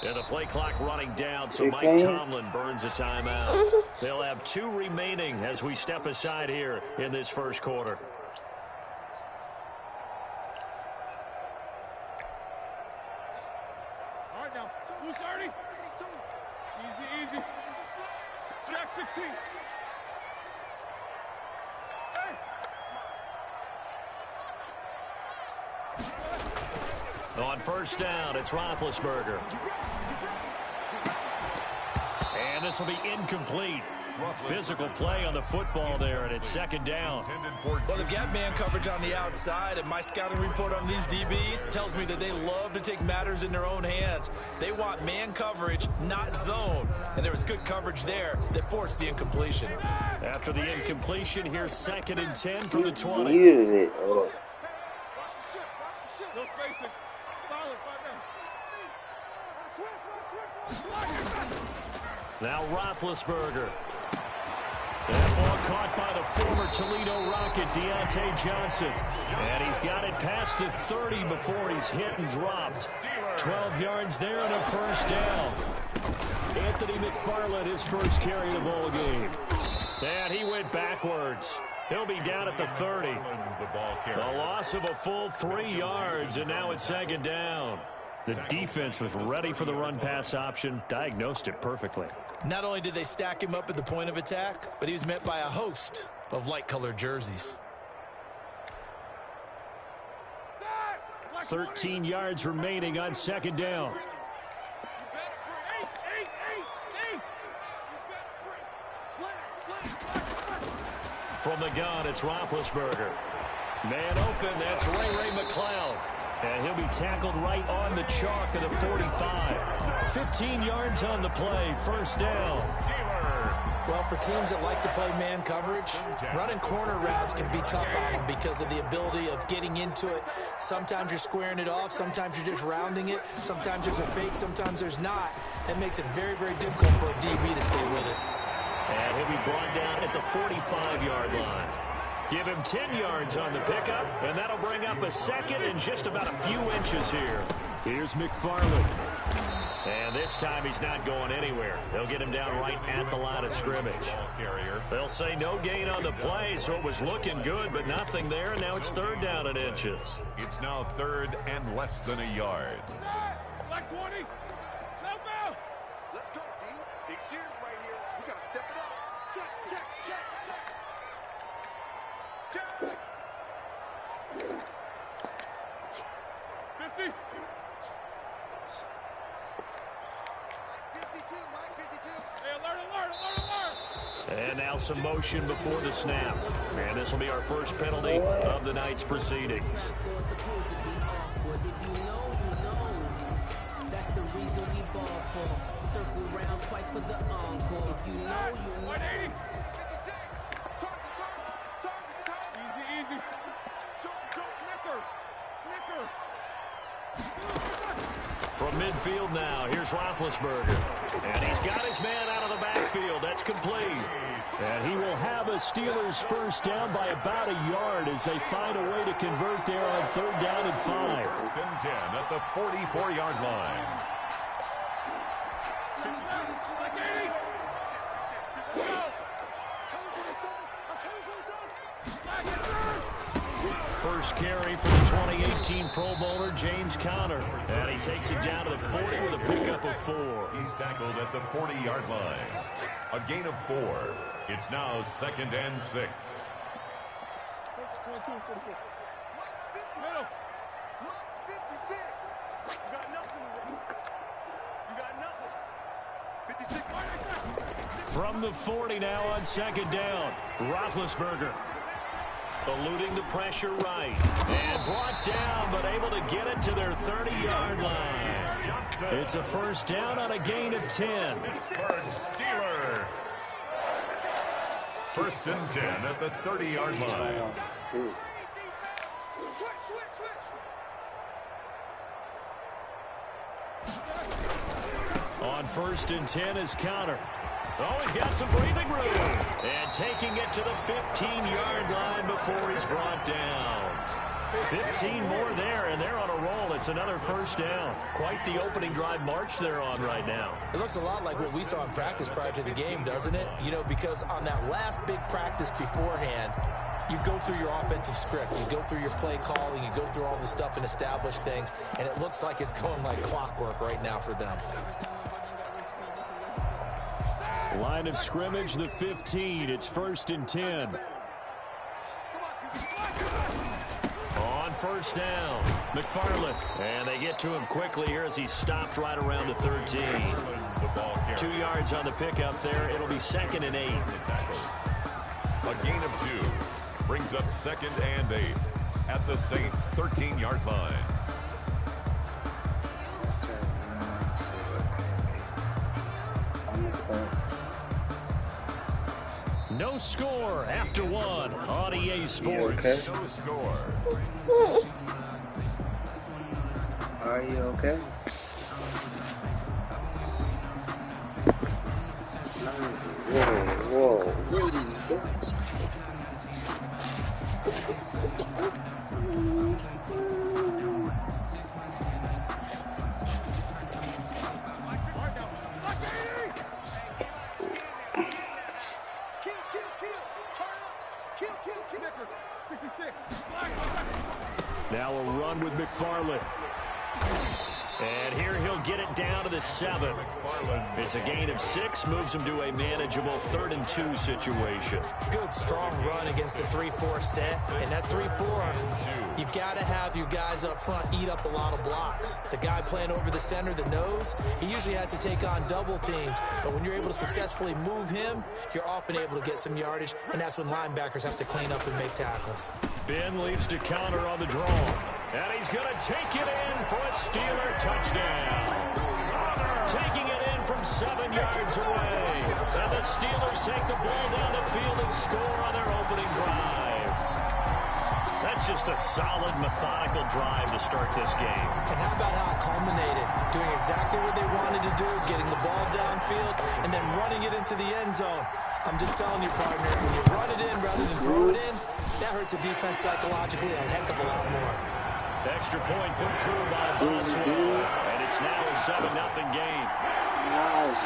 And the play clock running down, so Mike Tomlin burns a timeout. They'll have 2 remaining as we step aside here in this first quarter. All right, now. Who's 30? Easy. Jack 16. Hey. On first down, it's Roethlisberger. And this will be incomplete. Physical play on the football there, and it's second down. Well, they've got man coverage on the outside, and my scouting report on these DBs tells me that they love to take matters in their own hands. They want man coverage, not zone. And there was good coverage there that forced the incompletion. After the incompletion, here's 2nd and 10 from the 20. Muted it. Oh. No spacing. Solid. Now Roethlisberger. That ball caught by the former Toledo Rocket, Deontay Johnson. And he's got it past the 30 before he's hit and dropped. 12 yards there and a first down. Anthony McFarland, his first carry of the ball game. And he went backwards. He'll be down at the 30. A loss of a full 3 yards, and now it's second down. The defense was ready for the run-pass option, diagnosed it perfectly. Not only did they stack him up at the point of attack, but he was met by a host of light-colored jerseys. 13 yards remaining on second down. From the gun, it's Roethlisberger. Man open, that's Ray McCloud. And he'll be tackled right on the chalk of the 45. 15 yards on the play, first down. Well, for teams that like to play man coverage, running corner routes can be tough on them because of the ability of getting into it. Sometimes you're squaring it off. Sometimes you're just rounding it. Sometimes there's a fake. Sometimes there's not. That makes it very, very difficult for a DB to stay with it. And he'll be brought down at the 45-yard line. Give him 10 yards on the pickup, and that'll bring up a second and just about a few inches here. Here's McFarland. And this time he's not going anywhere. They'll get him down right at the line of scrimmage. They'll say no gain on the play, so it was looking good, but nothing there, and now it's third down in inches. It's now 3rd and less than a yard. Like 20. Help out. Let's go, D. Big series right here. We got to step it up. Check. 50. Mike 52. Hey, alert. And now some motion before the snap. And this will be our first penalty of the night's proceedings. That's the reason we ball for. Circle round twice for the encore. If you know, you know. 180. 56. Target. Easy. Jump. Snicker. From midfield now, here's Roethlisberger. And he's got his man out of the backfield. That's complete. And he will have a Steelers first down by about a yard as they find a way to convert there on 3rd down and 5. 1st and 10 at the 44-yard line. First carry for the 2018 Pro Bowler, James Conner. And he takes it down to the 40 with a pickup of 4. He's tackled at the 40-yard line. A gain of 4. It's now 2nd and 6. Middle. Mike's 56. You got nothing today. You got nothing. 56. From the 40 now on 2nd down, Roethlisberger. Eluding the pressure right. And brought down, but able to get it to their 30-yard line. It's a first down on a gain of 10. Pittsburgh Steelers. 1st and 10 at the 30-yard line. Switch. On 1st and 10 is Conner. Oh, he's got some breathing room. And taking it to the 15-yard line before he's brought down. 15 more there, and they're on a roll. It's another first down. Quite the opening drive march they're on right now. It looks a lot like what we saw in practice prior to the game, doesn't it? You know, because on that last big practice beforehand, you go through your offensive script. You go through your play calling. You go through all the stuff and establish things, and it looks like it's going like clockwork right now for them. Line of scrimmage, the 15. It's 1st and 10. On first down, McFarland. And they get to him quickly here as he stopped right around the 13. 2 yards on the pickup there. It'll be 2nd and 8. A gain of 2 brings up 2nd and 8 at the Saints' 13-yard line. No score after 1 on EA Sports. Okay? No score. Are you okay? Whoa, where did you go? Now a run with McFarland. And here he'll get it down to the 7. It's a gain of 6, moves him to a manageable 3rd and 2 situation. Good, strong run against the 3-4 set. And that 3-4, you've got to have your guys up front eat up a lot of blocks. The guy playing over the center, the nose, he usually has to take on double teams. But when you're able to successfully move him, you're often able to get some yardage, and that's when linebackers have to clean up and make tackles. Ben leaves to counter on the draw. And he's going to take it in for a Steeler touchdown. Taking it in from 7 yards away. And the Steelers take the ball down the field and score on their opening drive. That's just a solid, methodical drive to start this game. And how about how it culminated? Doing exactly what they wanted to do, getting the ball downfield, and then running it into the end zone. I'm just telling you, partner, when you run it in rather than throw it in, that hurts a defense psychologically a heck of a lot more. Extra point put through by Boswell. And it's now a 7-0 game. What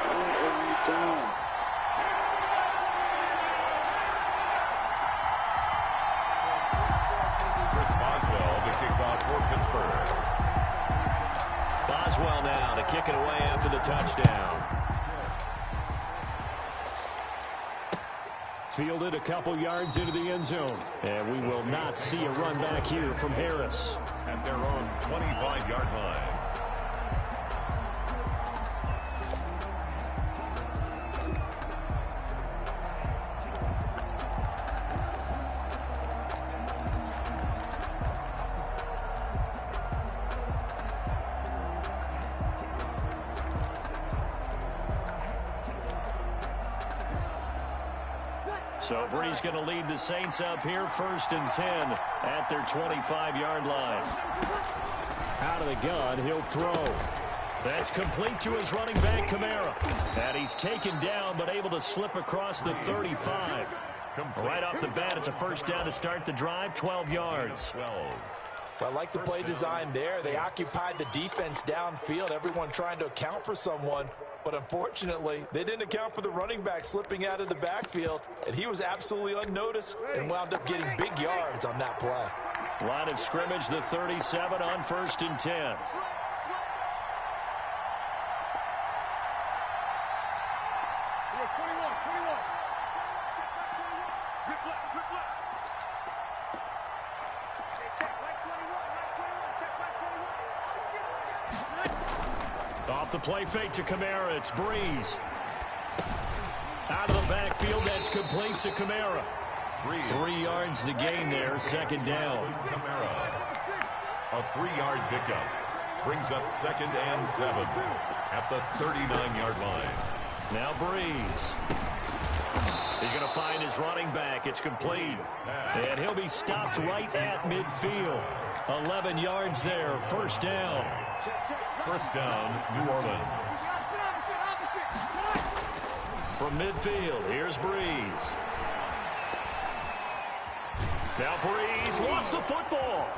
are you doing? Chris Boswell to kick off for Pittsburgh. Boswell now to kick it away after the touchdown. Fielded a couple yards into the end zone. And we will not see a run back here from Harris. At their own 25-yard line. So Bree's going to lead the Saints up here 1st and 10 at their 25-yard line. Out of the gun, he'll throw. That's complete to his running back, Kamara. And he's taken down but able to slip across the 35. Right off the bat, it's a first down to start the drive, 12 yards. Well, I like the play design there. They occupied the defense downfield, everyone trying to account for someone. But unfortunately, they didn't account for the running back slipping out of the backfield, and he was absolutely unnoticed and wound up getting big yards on that play. Line of scrimmage, the 37 on 1st and 10. Off the play fake to Kamara, it's Breeze. Out of the backfield, that's complete to Kamara. 3 yards the gain there, 2nd down. Kamara. A 3-yard pickup brings up 2nd and 7 at the 39-yard line. Now Breeze. He's going to find his running back. It's complete. And he'll be stopped right at midfield. 11 yards there, 1st down. First down, New Orleans. From midfield, here's Breeze. Now Breeze lost the football.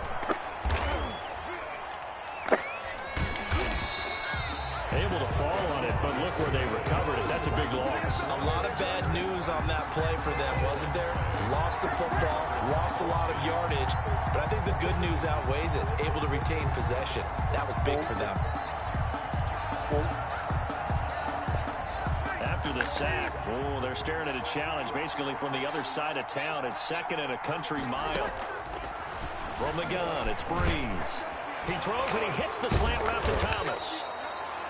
Able to fall on it, but look where they recovered it. That's a big loss. A lot of bad news on that play for them, wasn't there? Lost the football, lost a lot of yardage, but I think the good news outweighs it. Able to retain possession. That was big for them. After the sack, they're staring at a challenge basically from the other side of town. It's 2nd and a country mile. From the gun, it's Breeze. He throws and he hits the slant route to Thomas.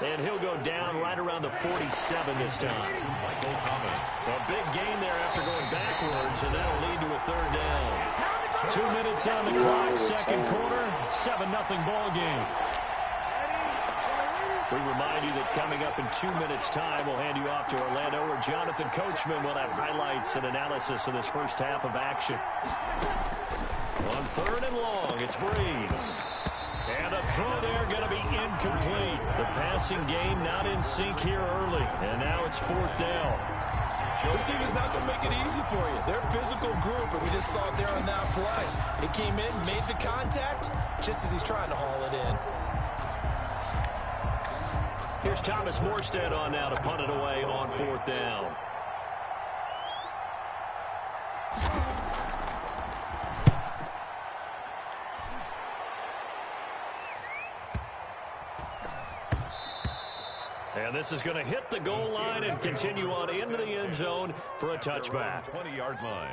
And he'll go down right around the 47 this time. Michael Thomas. A big gain there after going backwards, and that'll lead to a 3rd down. 2 minutes on the clock, 2nd quarter, 7-0 ball game. We remind you that coming up in 2 minutes' time, we'll hand you off to Orlando, where Jonathan Coachman will have highlights and analysis of this first half of action. On 3rd and long, it's Breeze. And the throw there going to be incomplete. The passing game not in sync here early. And now it's 4th down. This team is not going to make it easy for you. They're a physical group, and we just saw it there on that play. It came in, made the contact, just as he's trying to haul it in. Here's Thomas Morstead on now to punt it away on 4th down. And this is going to hit the goal line and continue on into the end zone for a touchback. 20-yard line.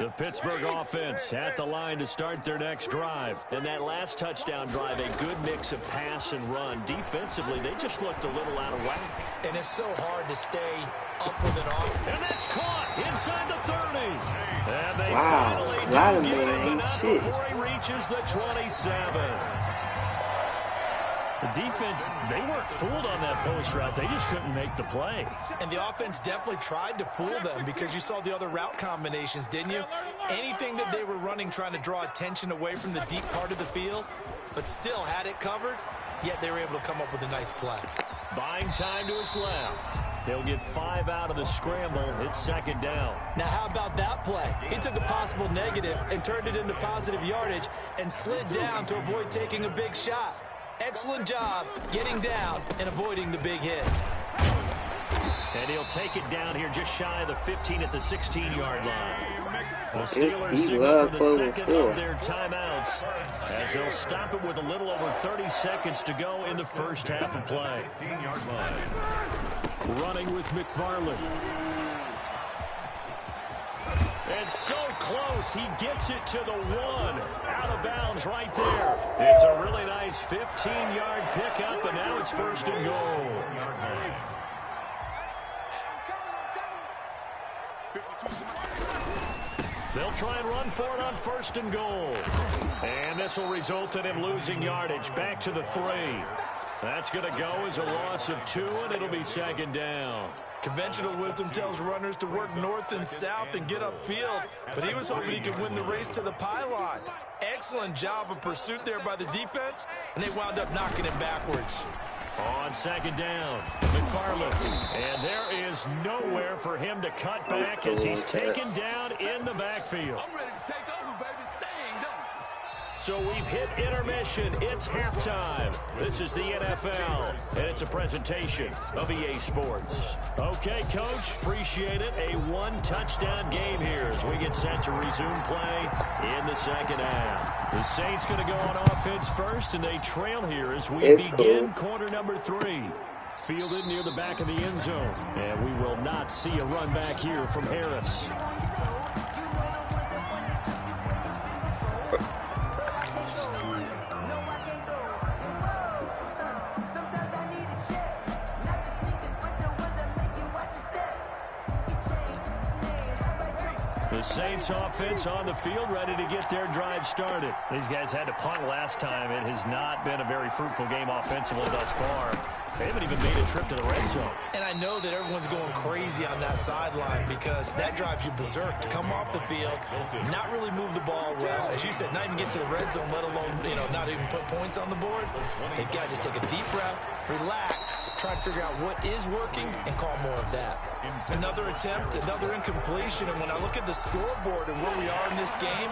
The Pittsburgh offense at the line to start their next drive. And that last touchdown drive, a good mix of pass and run. Defensively, they just looked a little out of whack. And it's so hard to stay up with it off. And that's caught inside the 30. And they Wow, finally do get him, but ain't not shit. before he reaches the 27. The defense, they weren't fooled on that post route. They just couldn't make the play. And the offense definitely tried to fool them because you saw the other route combinations, didn't you? Anything that they were running trying to draw attention away from the deep part of the field, but still had it covered, yet they were able to come up with a nice play. Buying time to his left. He'll get 5 out of the scramble. It's 2nd down. Now, how about that play? He took a possible negative and turned it into positive yardage and slid down to avoid taking a big shot. Excellent job getting down and avoiding the big hit. And he'll take it down here just shy of the 15 at the 16-yard line. The Steelers signal for the second of their timeouts as they'll stop it with a little over 30 seconds to go in the first half of play. 16-yard line. Running with McFarland. It's so close. He gets it to the 1. Out of bounds right there. It's a really nice 15-yard pickup, and now it's 1st and goal. They'll try and run for it on 1st and goal. And this will result in him losing yardage back to the 3. That's going to go as a loss of 2, and it'll be 2nd down. Conventional wisdom tells runners to work north and south and get upfield, but he was hoping he could win the race to the pylon. Excellent job of pursuit there by the defense, and they wound up knocking him backwards. On 2nd down, McFarland. And there is nowhere for him to cut back as he's taken down in the backfield. I'm ready to take over, baby. Staying, don't. So we've hit intermission. It's halftime. This is the NFL, and it's a presentation of EA Sports. Okay, Coach, appreciate it. A 1-touchdown game here as we get set to resume play in the second half. The Saints going to go on offense first, and they trail here as we begin quarter number 3. Fielded near the back of the end zone, and we will not see a run back here from Harris. The Saints offense on the field, ready to get their drive started. These guys had to punt last time. It has not been a very fruitful game offensively thus far. They haven't even made a trip to the red zone. And I know that everyone's going crazy on that sideline because that drives you berserk to come off the field, not really move the ball well. As you said, not even get to the red zone, let alone, not even put points on the board. They've got to just take a deep breath, relax, try to figure out what is working, and call more of that. Another attempt, another incompletion, and when I look at the scoreboard and where we are in this game,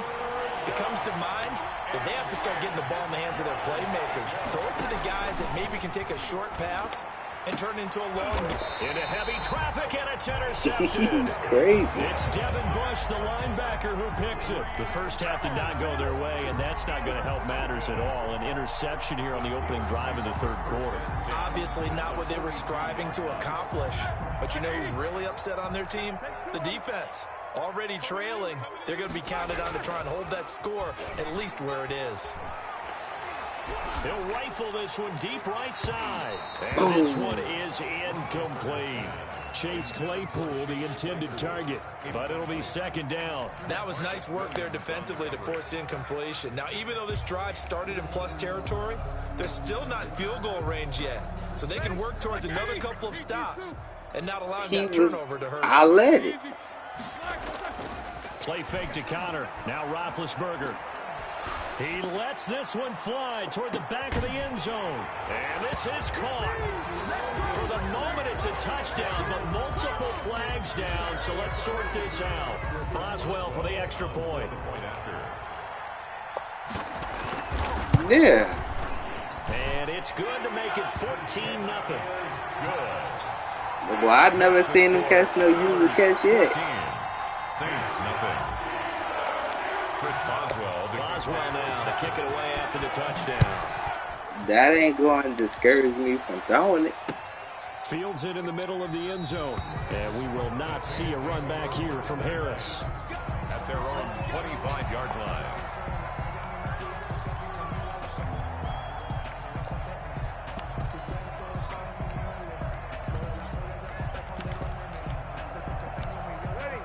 it comes to mind that they have to start getting the ball in the hands of their playmakers. Throw it to the guys that maybe can take a short pass and turn into a long. Into heavy traffic, and it's intercepted. Crazy. It's Devin Bush, the linebacker, who picks it. The first half did not go their way, and that's not going to help matters at all. An interception here on the opening drive of the third quarter. Obviously not what they were striving to accomplish. But you know who's really upset on their team? The defense. Already trailing, they're going to be counted on to try and hold that score at least where it is. He'll rifle this one deep right side. And this one is incomplete. Chase Claypool, the intended target, but it'll be second down. That was nice work there defensively to force incompletion. Now, even though this drive started in plus territory, they're still not in field goal range yet. So they can work towards another couple of stops and not allowing that turnover to hurt. I let it. Play fake to Connor. Now Roethlisberger. He lets this one fly toward the back of the end zone. And this is caught. For the moment, it's a touchdown, but multiple flags down, so let's sort this out. Boswell for the extra point. Yeah. And it's good to make it 14-0. Well, I've never seen him catch no user catch yet. Saints, nothing. Chris Boswell now to kick it away after the touchdown. That ain't going to discourage me from throwing it. Fields it in the middle of the end zone. And we will not see a run back here from Harris. At their own 25-yard line.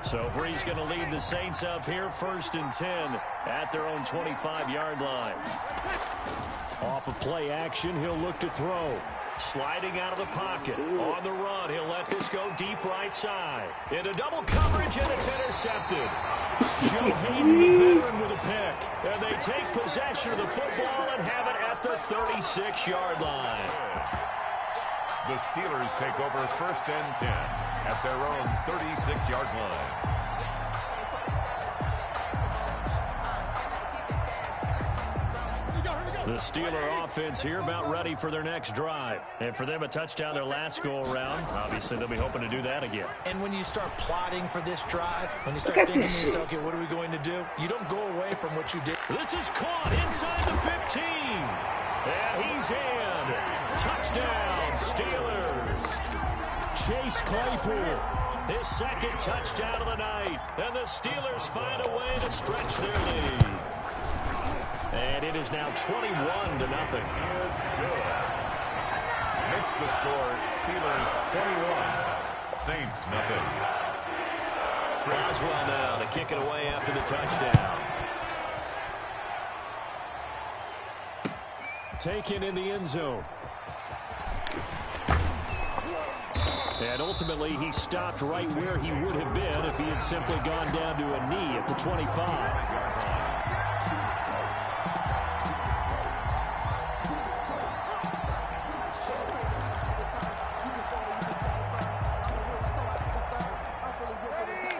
So Bree's going to lead the Saints up here, 1st and 10 at their own 25-yard line. Off of play action, he'll look to throw. Sliding out of the pocket. On the run, he'll let this go deep right side. Into double coverage, and it's intercepted. Joe Hayden, the veteran, with a pick. And they take possession of the football and have it at the 36-yard line. The Steelers take over 1st and 10 at their own 36-yard line. The Steeler offense here about ready for their next drive. And for them, a touchdown their last go-around. Obviously, they'll be hoping to do that again. And when you start plotting for this drive, when you start thinking to yourself, okay, what are we going to do? You don't go away from what you did. This is caught inside the 15. And he's in. Touchdown, Steelers. Chase Claypool, his second touchdown of the night. And the Steelers find a way to stretch their lead. And it is now 21-0. Makes the score Steelers 21, Saints nothing. Boswell now to kick it away after the touchdown. Taken in the end zone. And ultimately, he stopped right where he would have been if he had simply gone down to a knee at the 25.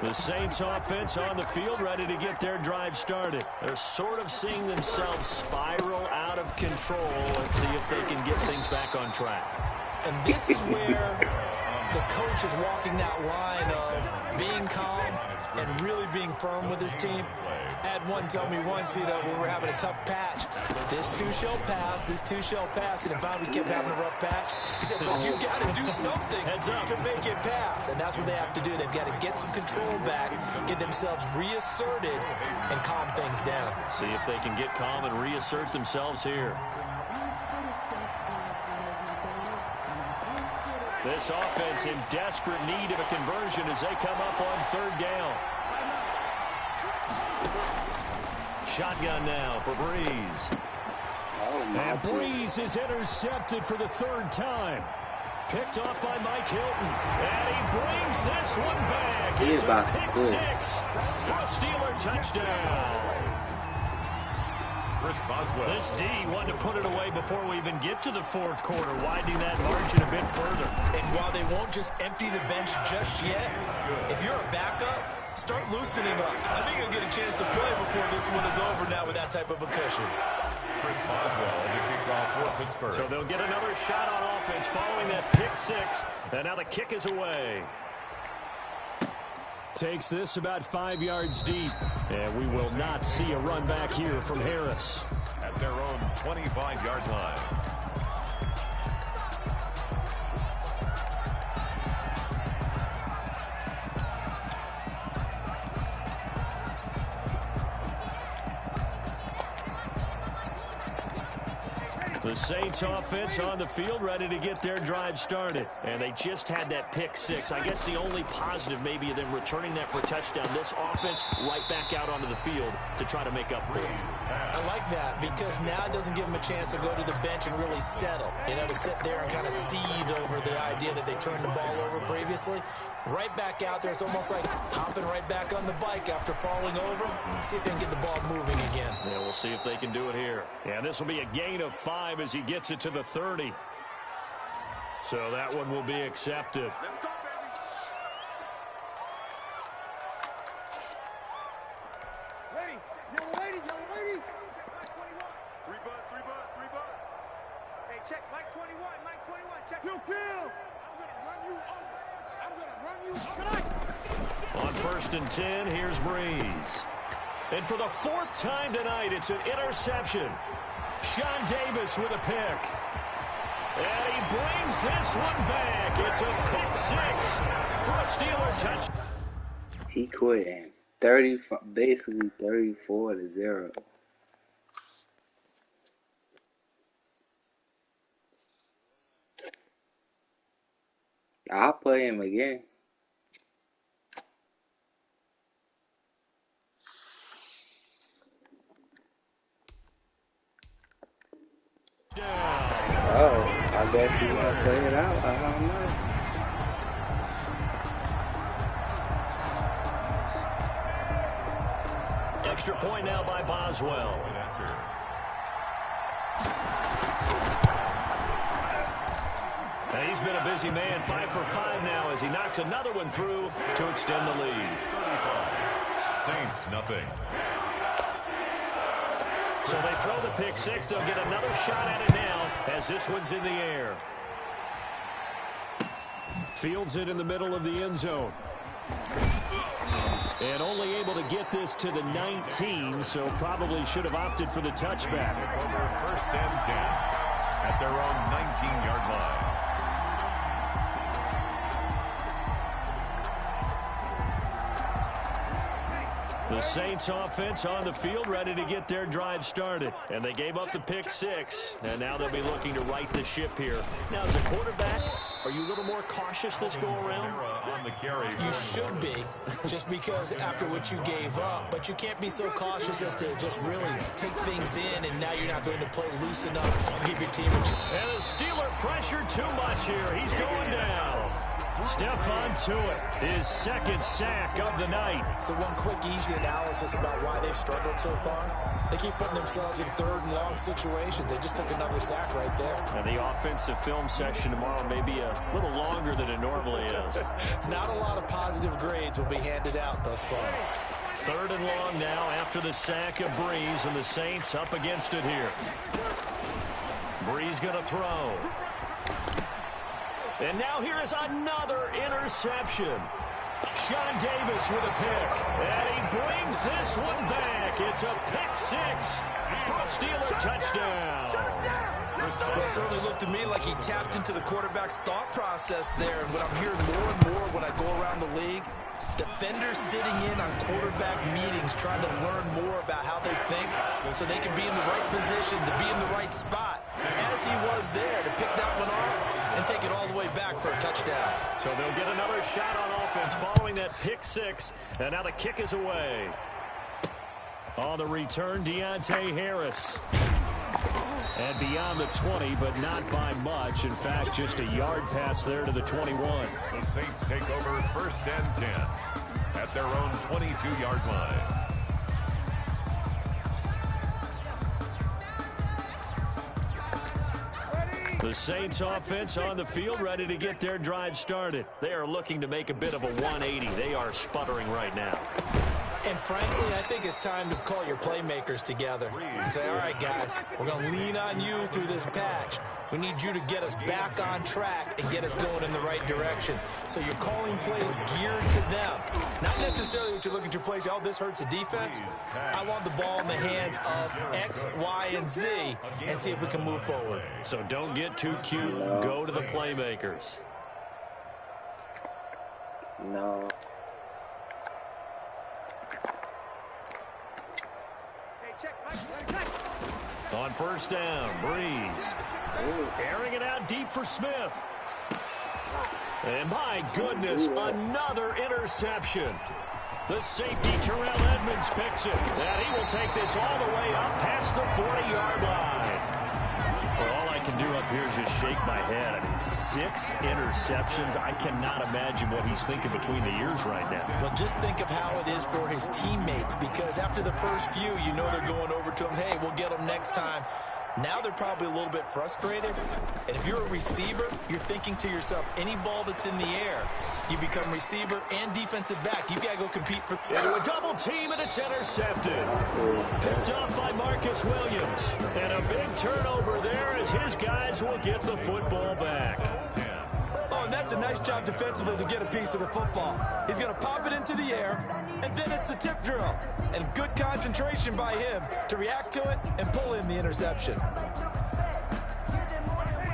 The Saints offense on the field ready to get their drive started. They're sort of seeing themselves spiral out of control. Let's see if they can get things back on track. And this is where the coach is walking that line of being calm and really being firm with his team. Had one tell me once, when we were having a tough patch, this too shall pass, this too shall pass. And finally we kept having a rough patch. He said, but you got to do something to make it pass. And that's what they have to do. They've got to get some control back, get themselves reasserted, and calm things down. See if they can get calm and reassert themselves here. This offense in desperate need of a conversion as they come up on 3rd down. shotgun now for Breeze. And Breeze is intercepted for the third time. Picked off by Mike Hilton. And he brings this one back. It's a pick six for a Steeler touchdown. This D wanted to put it away before we even get to the fourth quarter, widening that margin a bit further. And while they won't just empty the bench just yet, if you're a backup, start loosening up. I think you'll get a chance to play before this one is over now with that type of a cushion. Chris Boswell, the kickoff for Pittsburgh. So they'll get another shot on offense following that pick six, and now the kick is away. Takes this about 5 yards deep, and we will not see a run back here from Harris. At their own 25-yard line. The Saints offense on the field, ready to get their drive started. And they just had that pick six. I guess the only positive maybe of them returning that for a touchdown. This offense right back out onto the field to try to make up for it. I like that because now it doesn't give them a chance to go to the bench and really settle. You know, to sit there and kind of seethe over the idea that they turned the ball over previously. Right back out there. It's almost like hopping right back on the bike after falling over. See if they can get the ball moving again. Yeah, we'll see if they can do it here. Yeah, this will be a gain of 5 as he gets it to the 30. So that one will be accepted. Let's go, baby. Lady, young lady, young lady. Check Mike 21. 3 buzz, 3 buzz, 3 buzz. Hey, check Mike 21, Mike 21, check. Pew, pew. I'm going to run you over. I'm going to run you over. On 1st and 10, here's Breeze. And for the 4th time tonight, it's an interception. Sean Davis with a pick. And he brings this one back. It's a pick six for a Steeler touch. He quit in basically 34-0. I'll play him again. Oh, I guess you want to play it out. I don't know. Extra point now by Boswell. And he's been a busy man, 5 for 5 now as he knocks another one through to extend the lead. Saints, nothing. So they throw the pick six. They'll get another shot at it now as this one's in the air. Fields it in the middle of the end zone. And only able to get this to the 19, so probably should have opted for the touchback. Over 1st and 10 at their own 19-yard line. The Saints offense on the field ready to get their drive started. And they gave up the pick six. And now they'll be looking to right the ship here. Now, as a quarterback, are you a little more cautious this go-around? You should be, just because after what you gave up. But you can't be so cautious as to just really take things in, and now you're not going to play loose enough and give your team a chance. And the Steeler pressure too much here. He's going down. Stephon Tuitt, his 2nd sack of the night. So one quick, easy analysis about why they've struggled so far. They keep putting themselves in 3rd and long situations. They just took another sack right there. And the offensive film session tomorrow may be a little longer than it normally is. Not a lot of positive grades will be handed out thus far. 3rd and long now after the sack of Breeze, and the Saints up against it here. Breeze going to throw. And now here is another interception. Sean Davis with a pick. And he brings this one back. It's a pick six for a Steeler touchdown. Well, it certainly looked to me like he tapped into the quarterback's thought process there. And what I'm hearing more and more when I go around the league, defenders sitting in on quarterback meetings trying to learn more about how they think so they can be in the right position to be in the right spot, as he was there, to pick that one off and take it all the way back for a touchdown. So they'll get another shot on offense following that pick six, and now the kick is away. On the return, Deontay Harris. And beyond the 20, but not by much. In fact, just a yard pass there to the 21. The Saints take over 1st and 10 at their own 22-yard line. The Saints offense on the field, ready to get their drive started. They are looking to make a bit of a 180. They are sputtering right now. And frankly, I think it's time to call your playmakers together and say, all right, guys, we're going to lean on you through this patch. We need you to get us back on track and get us going in the right direction. So you're calling plays geared to them. Not necessarily what you look at your plays, oh, this hurts the defense. I want the ball in the hands of X, Y, and Z and see if we can move forward. So don't get too cute. Go to the playmakers. No. On 1st down, Breeze. Airing it out deep for Smith. And my goodness, another interception. The safety, Terrell Edmonds, picks it. And he will take this all the way up past the 40-yard line. Well, all I can do up here is just shake my head. I mean, 6 interceptions. I cannot imagine what he's thinking between the ears right now. Well, just think of how it is for his teammates, because after the first few, you know they're going over to him, hey, we'll get him next time. Now they're probably a little bit frustrated. And if you're a receiver, you're thinking to yourself, any ball that's in the air, you become receiver and defensive back. You've got to go compete for... Into a double team, and it's intercepted. Picked up by Marcus Williams. And a big turnover there as his guys will get the football back. Oh, and that's a nice job defensively to get a piece of the football. He's going to pop it into the air, and then it's the tip drill. And good concentration by him to react to it and pull in the interception.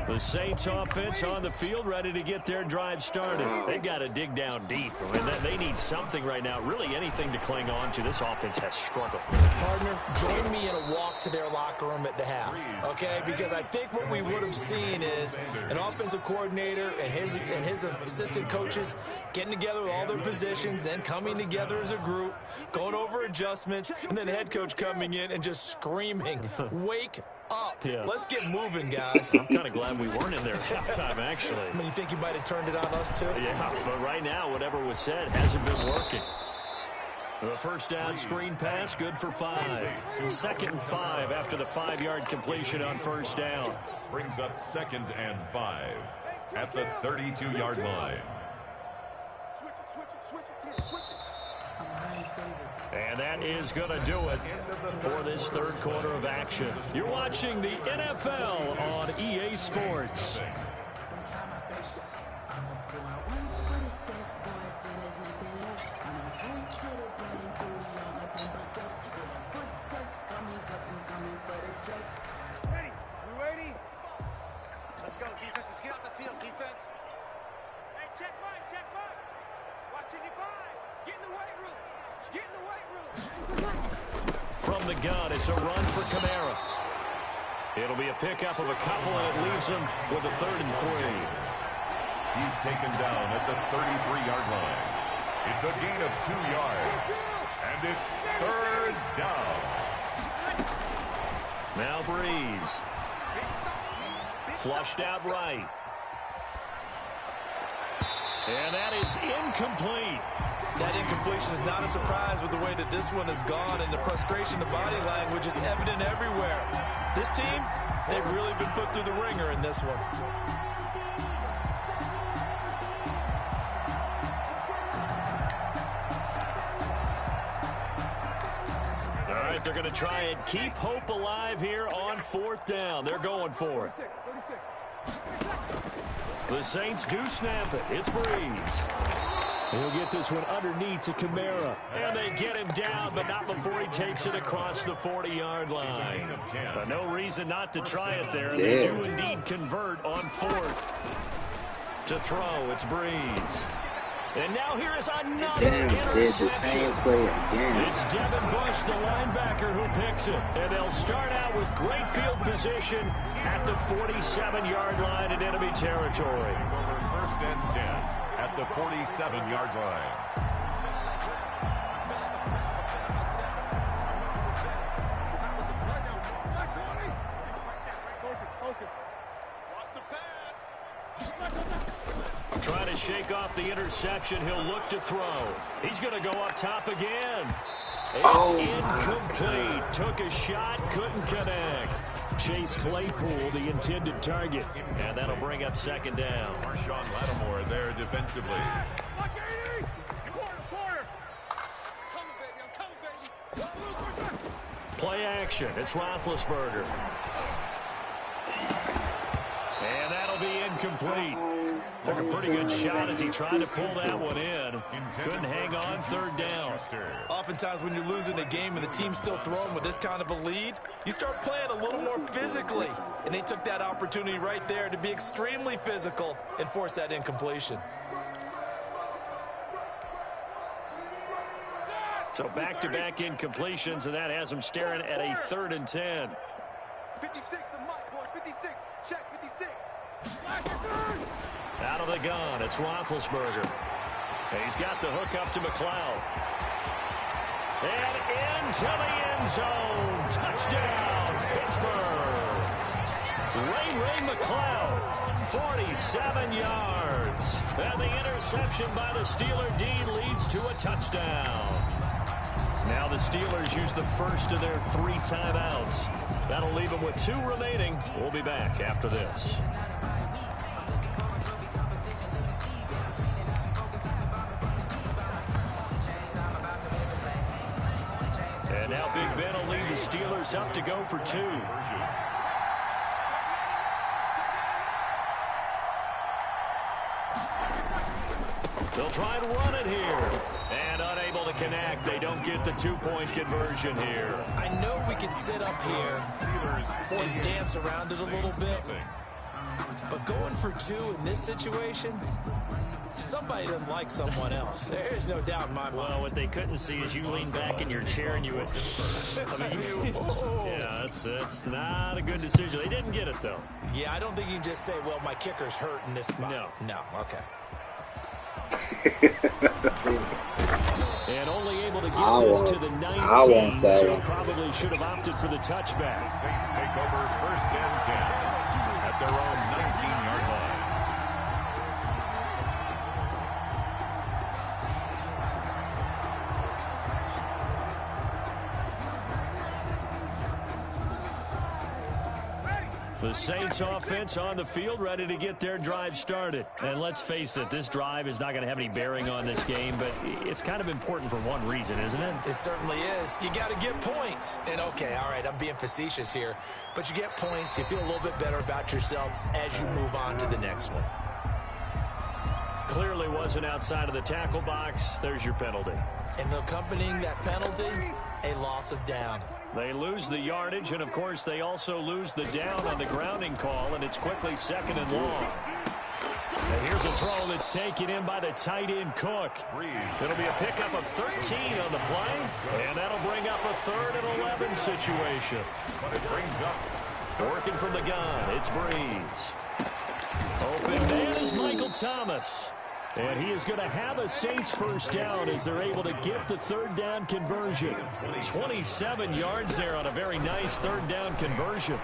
The Saints offense on the field, ready to get their drive started. They've got to dig down deep. I mean, they need something right now, really anything to cling on to. This offense has struggled. Partner, join me in a walk to their locker room at the half, okay? Because I think what we would have seen is an offensive coordinator and his assistant coaches getting together with all their positions, then coming together as a group, going over adjustments, and then the head coach coming in and just screaming, wake up. Yeah. Let's get moving, guys. I'm kind of glad we weren't in there at halftime, actually. I mean, you think you might have turned it on us, too? Yeah, but right now, whatever was said hasn't been working. The 1st down screen pass, good for 5. 2nd and 5 after the 5-yard completion on 1st down. Brings up 2nd and 5 at the 32-yard line. And that is going to do it for this 3rd quarter of action. You're watching the NFL on EA Sports. Ready? You ready? Let's go, defense. Let's get out the field, defense. Hey, check mine, check mine. Watching you five. Get in the weight room. Get in the weight room. From the gun, it's a run for Kamara. It'll be a pickup of a couple, and it leaves him with a 3rd and 3. He's taken down at the 33-yard line. It's a gain of 2 yards, and it's 3rd down. Now Breeze. Flushed out right. And that is incomplete. That incompletion is not a surprise with the way that this one has gone, and the frustration, the body language is evident everywhere. This team, they've really been put through the ringer in this one. All right, they're going to try and keep hope alive here on 4th down. They're going for it. The Saints do snap it. It's Breeze. He'll get this one underneath to Kamara. And they get him down, but not before he takes it across the 40-yard line. But no reason not to try it there. And they do indeed convert on 4th. To throw, it's Breeze. And now here is another interception. It's Devin Bush, the linebacker, who picks it. And they'll start out with great field position at the 47-yard line in enemy territory. 1st and 10 at the 47-yard line. Trying to shake off the interception. He'll look to throw. He's going to go up top again. It's incomplete. Took a shot, couldn't connect. Chase Claypool, the intended target. And that'll bring up second down. Marshawn Lattimore there defensively. Play action. It's Roethlisberger. And that'll be incomplete. Took a pretty good shot as he tried to pull that one in. Couldn't hang on, third down. Oftentimes when you're losing a game and the team's still throwing with this kind of a lead, you start playing a little more physically. And they took that opportunity right there to be extremely physical and force that incompletion. So back-to-back incompletions, and that has them staring at a 3rd and 10. 56, the mark, boys. 56. Check 56. Out of the gun, it's Roethlisberger. He's got the hook up to McLeod. And into the end zone. Touchdown, Pittsburgh. Ray McLeod, 47 yards. And the interception by the Steeler D leads to a touchdown. Now the Steelers use the first of their 3 timeouts. That'll leave them with 2 remaining. We'll be back after this. And now Big Ben will lead the Steelers up to go for 2. They'll try and run it here. And unable to connect. They don't get the 2-point conversion here. I know we can sit up here and dance around it a little bit, but going for 2 in this situation, somebody doesn't like someone else. There's no doubt in my mind. Well, what they couldn't see is you lean back in your chair and you would... yeah, that's not a good decision. They didn't get it, though. Yeah, I don't think you can just say, well, my kicker's hurt in this spot. No, okay. And only able to get this to the 19, so probably should have opted for the touchback. The Saints take over 1st and 10 at their own 19-yard line. The Saints offense on the field, ready to get their drive started. And let's face it, this drive is not going to have any bearing on this game, but it's kind of important for one reason, isn't it? It certainly is. You got to get points. And okay, all right, I'm being facetious here, but you get points, you feel a little bit better about yourself as you move on to the next one. Clearly wasn't outside of the tackle box. There's your penalty. And accompanying that penalty, a loss of down. They lose the yardage, and, of course, they also lose the down on the grounding call, and it's quickly 2nd and long. And here's a throw that's taken in by the tight end Cook. It'll be a pickup of 13 on the play, and that'll bring up a 3rd and 11 situation. But it brings up... Working from the gun, it's Breeze. Open man is Michael Thomas. And he is going to have a Saints first down as they're able to get the 3rd down conversion. 27 yards there on a very nice 3rd down conversion.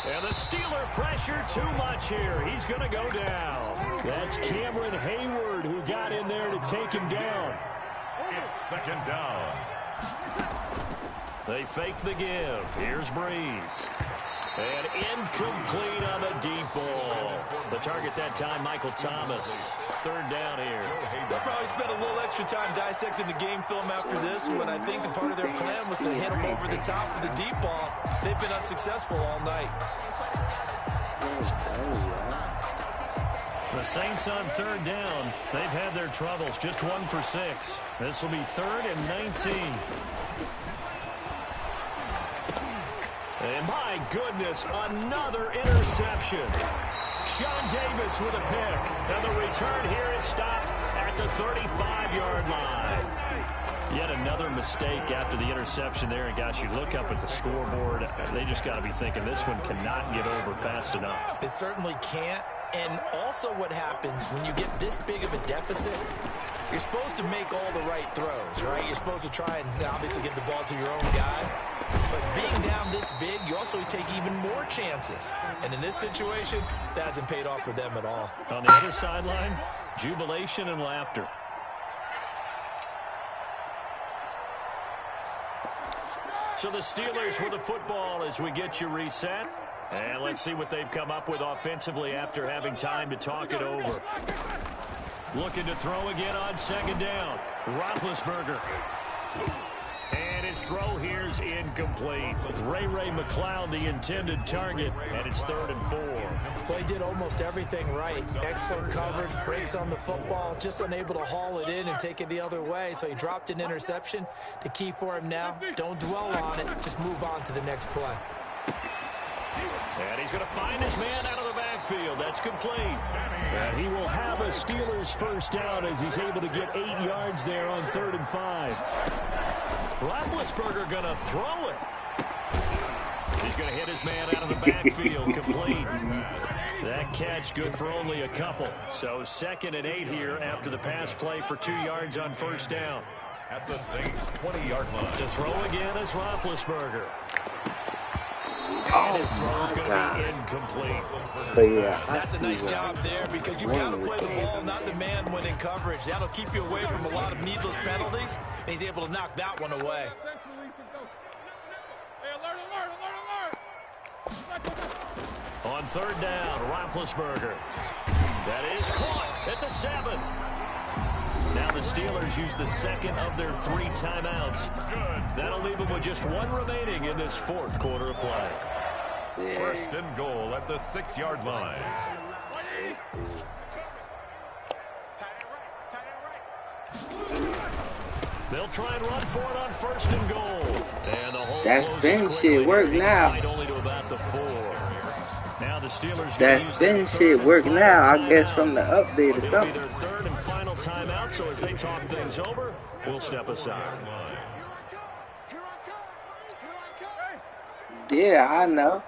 And the Steeler pressure too much here. He's going to go down. That's Cameron Hayward who got in there to take him down. It's 2nd down. They fake the give. Here's Breeze. And incomplete on the deep ball. The target that time, Michael Thomas. 3rd down here. They'll probably spend a little extra time dissecting the game film after this one. I think the part of their plan was to hit him over the top of the deep ball. They've been unsuccessful all night. The Saints on 3rd down. They've had their troubles. Just 1 for 6. This will be 3rd and 19. And my goodness, another interception. Sean Davis with a pick. And the return here is stopped at the 35-yard line. Yet another mistake after the interception there. And gosh, you look up at the scoreboard, they just got to be thinking this one cannot get over fast enough. It certainly can't. And also what happens when you get this big of a deficit, you're supposed to make all the right throws, right? You're supposed to try and obviously get the ball to your own guys. But being down this big, you also take even more chances. And in this situation, that hasn't paid off for them at all. On the other sideline, jubilation and laughter. So the Steelers with the football as we get you reset. And let's see what they've come up with offensively after having time to talk it over. Looking to throw again on second down. Roethlisberger. And his throw here's incomplete. Ray McCloud, the intended target, and it's 3rd and 4. Well, he did almost everything right. Excellent coverage, breaks on the football, just unable to haul it in and take it the other way. So he dropped an interception. The key for him now, don't dwell on it. Just move on to the next play. And he's going to find his man out of the backfield. That's complete. And he will have a Steelers first down as he's able to get 8 yards there on 3rd and 5. Roethlisberger going to throw it. He's going to hit his man out of the backfield. Complete. That catch good for only a couple. So 2nd and 8 here after the pass play for 2 yards on first down. At the Saints' 20-yard line. To throw again is Roethlisberger. Oh, his throw's going to be incomplete. But yeah, that's a nice job there because you got to play the ball, not the man when in coverage. That'll keep you away from a lot of needless penalties, and he's able to knock that one away. On 3rd down, Roethlisberger. That is caught at the 7. Now the Steelers use the 2nd of their 3 timeouts. That'll leave them with just 1 remaining in this 4th quarter of play. Yeah. 1st and goal at the 6-yard line. They'll try and run for it on 1st and goal. And the whole that spin shit work now. Only to about the 4. Now the Steelers that spin shit work now, I guess, from the update or something. It'll be their 3rd and final timeout, so as they talk things over, we'll step aside. Yeah, I know.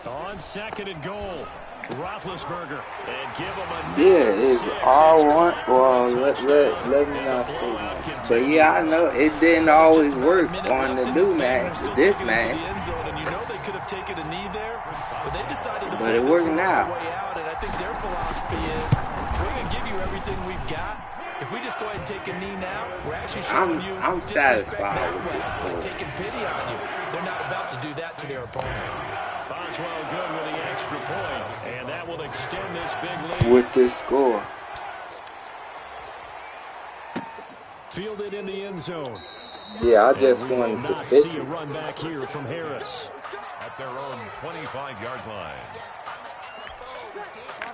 On 2nd and goal, Roethlisberger, and give him a it's R1. Well, let me not say that. But yeah, I know it didn't always work on the new man, this man. But it worked now. And I think their philosophy is, we're going to give you everything we've got. If we just go ahead and take a knee now, we're actually showing you I'm satisfied with this score. Taking pity on you. They're not about to do that to their opponent. Boswell good with the extra point, and that will extend this big lead. With this score. Fielded in the end zone. Yeah, I just wanted to see a run back here from Harris. At their own 25-yard line.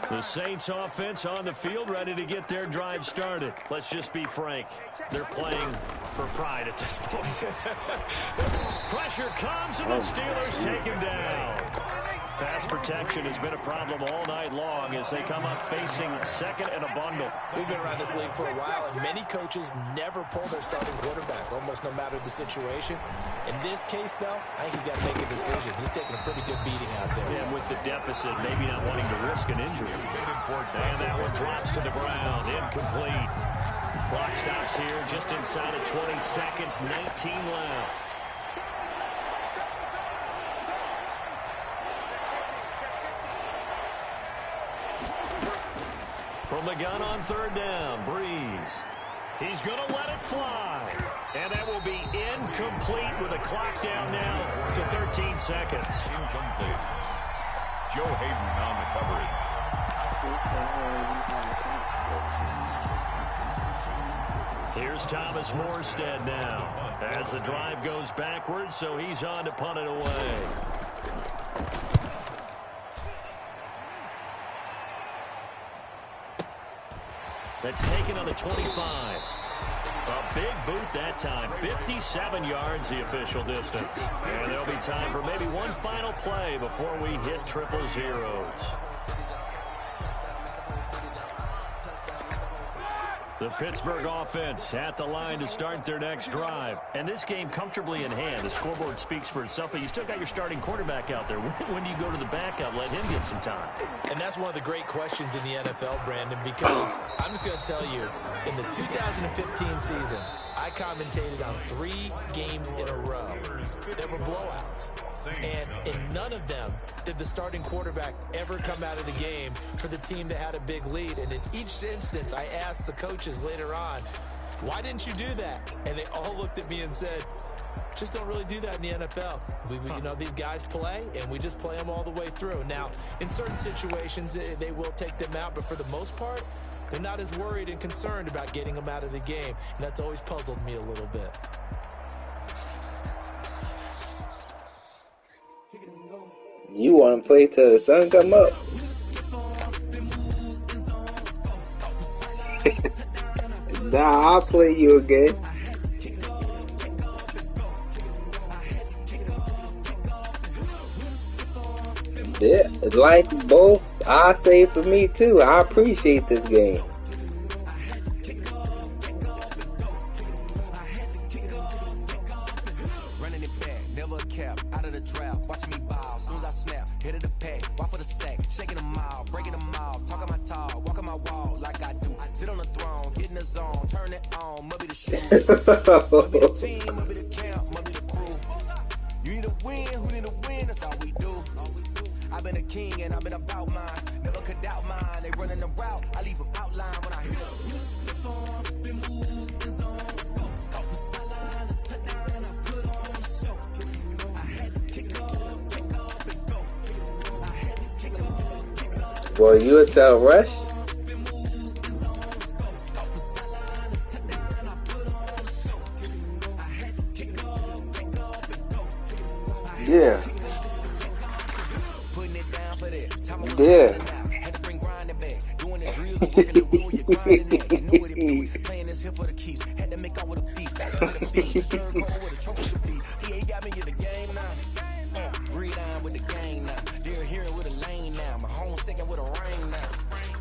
The Saints offense on the field, ready to get their drive started. Let's just be frank. They're playing for pride at this point. Pressure comes, and the Steelers take him down. Pass protection has been a problem all night long as they come up facing 2nd and a bundle. We've been around this league for a while, and many coaches never pull their starting quarterback, almost no matter the situation. In this case, though, I think he's got to make a decision. He's taking a pretty good beating out there. And with the deficit, maybe not wanting to risk an injury. And that one drops to the ground, incomplete. Clock stops here just inside of 20 seconds, 19 left. From the gun on 3rd down, Breeze. He's going to let it fly. And that will be incomplete with the clock down now to 13 seconds. Incomplete. Joe Hayden on the coverage. Here's Thomas Morstead now as the drive goes backwards, so he's on to punt it away. That's taken on the 25. A big boot that time. 57 yards the official distance. And there'll be time for maybe one final play before we hit triple zeros. The Pittsburgh offense at the line to start their next drive. And this game comfortably in hand. The scoreboard speaks for itself, but you still got your starting quarterback out there. When do you go to the backup, let him get some time? And that's one of the great questions in the NFL, Brandon, because I'm just going to tell you, in the 2015 season, I commentated on 3 games in a row. There were blowouts. And in none of them did the starting quarterback ever come out of the game for the team that had a big lead. And in each instance, I asked the coaches later on, why didn't you do that? And they all looked at me and said, just don't really do that in the NFL. You know, these guys play, and we just play them all the way through. Now, in certain situations, they will take them out, but for the most part, they're not as worried and concerned about getting them out of the game. And that's always puzzled me a little bit. You want to play till the sun come up? Nah, I'll play you again. Yeah, like both, I say for me too. I appreciate this game. Running it back, never a cap, out of the draft, watching me ball, as soon as I snap, hit of the pack, walk for the sack, shaking them out, breaking them out, talking my talk, walking my wall like I do, sit on the throne, get in the zone, turn it on, must be the shoe, must be the team, must be the camp, must be the crew, you need a win, who need a win, that's all we do, I've been a king and I've been about mine, never could doubt mine, they running the route, I leave them outline when I hit them. Well, you would tell Rush? Yeah. Yeah.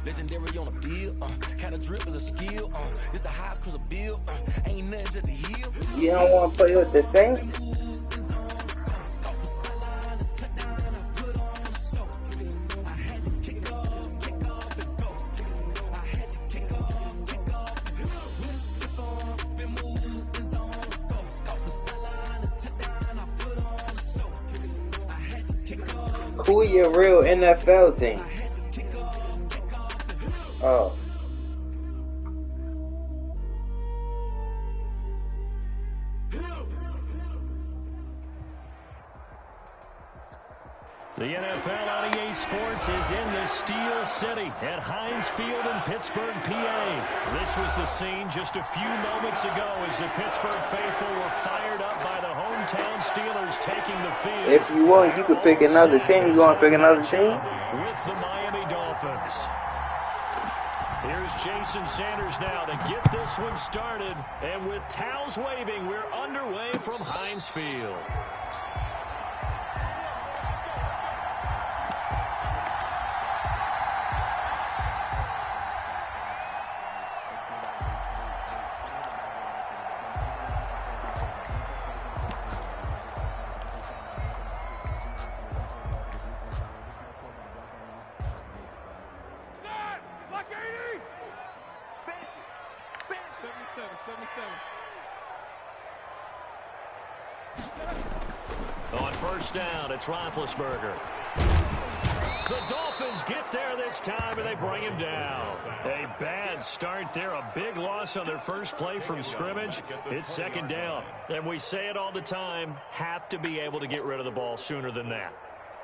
Legendary on the field, kind of drip is a skill, this the highest cruiser bill, ain't nothing to the hill. You don't want to play with the Saints? Who are your real NFL team? Oh. The NFL on EA Sports is in the Steel City at Heinz Field in Pittsburgh, PA. This was the scene just a few moments ago as the Pittsburgh faithful were fired up by the hometown Steelers taking the field. If you want, you could pick another team. You want to pick another team? With the Miami Dolphins. Here's Jason Sanders now to get this one started. And with towels waving, we're underway from Heinz Field. On first down, it's Roethlisberger. The Dolphins get there this time, and they bring him down. A bad start there, a big loss on their first play from scrimmage. It's second down, and we say it all the time, have to be able to get rid of the ball sooner than that.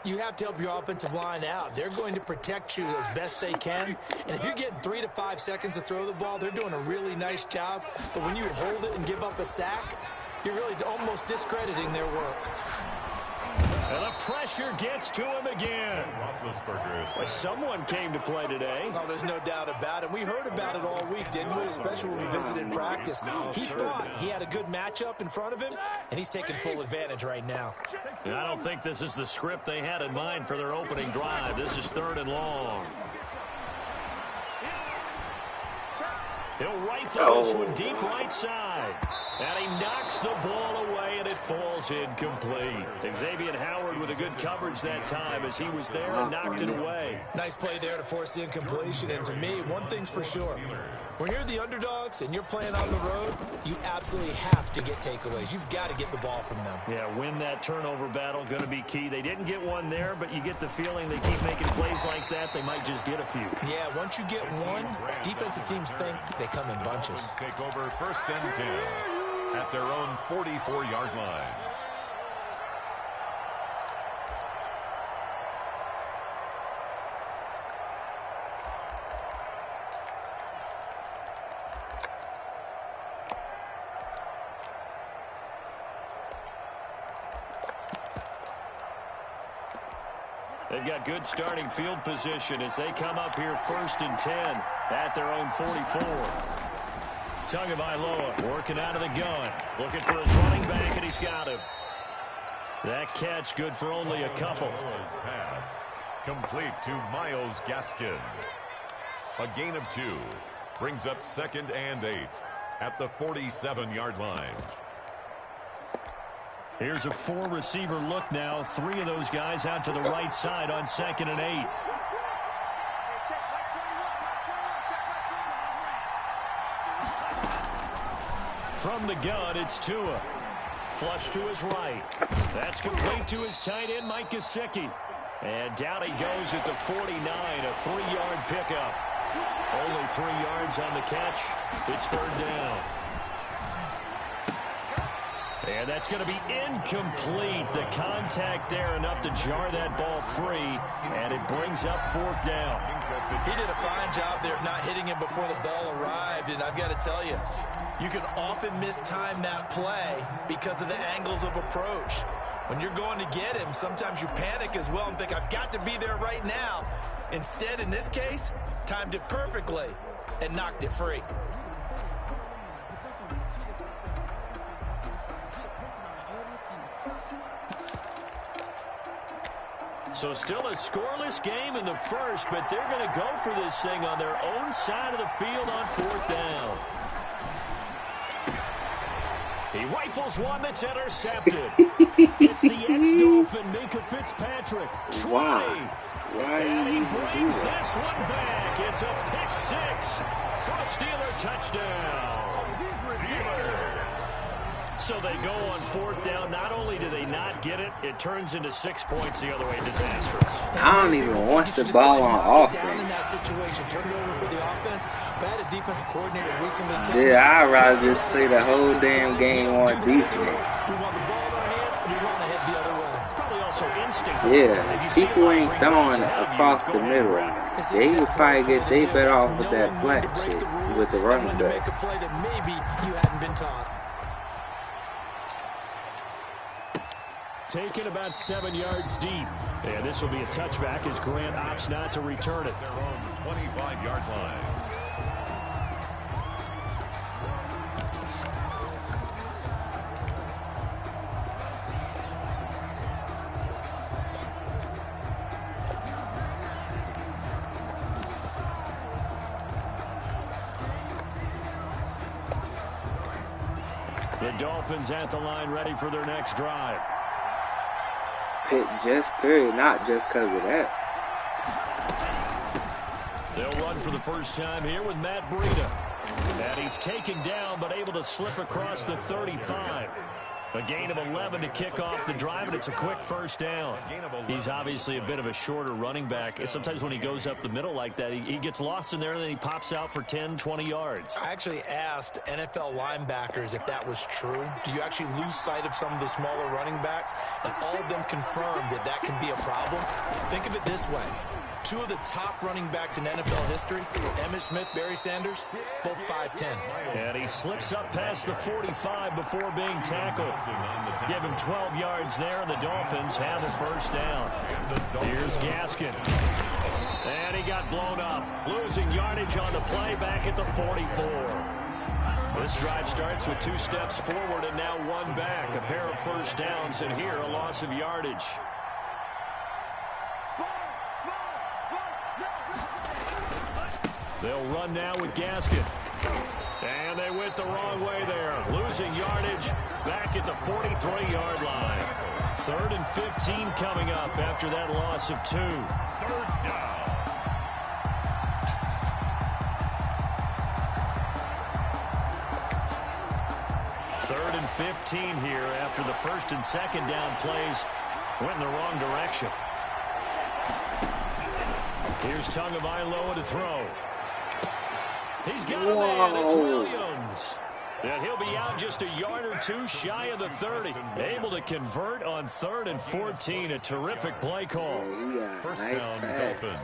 You have to help your offensive line out. They're going to protect you as best they can. And if you're getting 3 to 5 seconds to throw the ball, they're doing a really nice job. But when you hold it and give up a sack, you're really almost discrediting their work. And the pressure gets to him again. Well, someone came to play today. Oh, there's no doubt about it. We heard about it all week, didn't we? Especially when we visited practice. He thought he had a good matchup in front of him, and he's taking full advantage right now. And I don't think this is the script they had in mind for their opening drive. This is 3rd and long. He'll rifle this one deep right side. And he knocks the ball away, and it falls incomplete. Xavier Howard with a good coverage that time as he was there and knocked it away. Nice play there to force the incompletion. And to me, one thing's for sure. When you're the underdogs and you're playing on the road, you absolutely have to get takeaways. You've got to get the ball from them. Yeah, win that turnover battle, going to be key. They didn't get one there, but you get the feeling they keep making plays like that, they might just get a few. Yeah, once you get one, defensive teams think they come in bunches. Take over 1st and 10 at their own 44-yard line. They've got good starting field position as they come up here 1st and 10 at their own 44. Tagovailoa working out of the gun. Looking for his running back, and he's got him. That catch good for only a couple. Pass complete to Myles Gaskin. A gain of 2. Brings up 2nd and 8 at the 47-yard line. Here's a 4-receiver look now. 3 of those guys out to the right side on 2nd and 8. From the gun, it's Tua. Flush to his right. That's complete to his tight end, Mike Gesicki. And down he goes at the 49, a 3-yard pickup. Only 3 yards on the catch. It's 3rd down. And that's going to be incomplete. The contact there enough to jar that ball free, and it brings up 4th down. He did a fine job there of not hitting him before the ball arrived, and I've got to tell you, you can often mistime that play because of the angles of approach. When you're going to get him, sometimes you panic as well and think, I've got to be there right now. Instead, in this case, timed it perfectly and knocked it free. So still a scoreless game in the first, but they're going to go for this thing on their own side of the field on 4th down. He rifles one that's intercepted. It's the ex-Dolphin, Minka Fitzpatrick. Wow. And he brings this one back. It's a pick 6 for a Steeler touchdown. So they go on 4th down. Not only do they not get it, it turns into 6 points the other way. Disastrous. I don't even want the ball on offense. Down in that situation, turn it over for the offense. But I had a defensive coordinator recently tell Yeah, I'd rather just play the whole damn game on defense. We want the ball in our hands, and we want to head the other way. Probably also instinct. Yeah, people ain't throwing across the middle. They would probably get they better off with that flat shit with the running back. Make a play that maybe you hadn't been taught. Taken about 7 yards deep. And this will be a touchback as Grant opts not to return it. Their own 25-yard line. The Dolphins at the line ready for their next drive. Pick just period, not just because of that. They'll run for the first time here with Matt Breida. And he's taken down but able to slip across the 35. A gain of 11 to kick off the drive, and it's a quick 1st down. He's obviously a bit of a shorter running back. Sometimes when he goes up the middle like that, he gets lost in there, and then he pops out for 10, 20 yards. I actually asked NFL linebackers if that was true. Do you actually lose sight of some of the smaller running backs? And all of them confirmed that that can be a problem. Think of it this way. 2 of the top running backs in NFL history, Emmitt Smith, Barry Sanders, both 5'10". And he slips up past the 45 before being tackled. Give him 12 yards there, and the Dolphins have a 1st down. Here's Gaskin. And he got blown up, losing yardage on the play back at the 44. This drive starts with 2 steps forward and now 1 back. A pair of 1st downs, and here a loss of yardage. They'll run now with Gaskin. And they went the wrong way there. Losing yardage back at the 43-yard line. 3rd and 15 coming up after that loss of 2. 3rd down. 3rd and 15 here after the 1st and 2nd down plays went in the wrong direction. Here's Tagovailoa to throw. He's got a man. It's Williams. And he'll be out just a yard or 2 shy of the 30. Able to convert on 3rd and 14. A terrific play call. First down, Dolphins.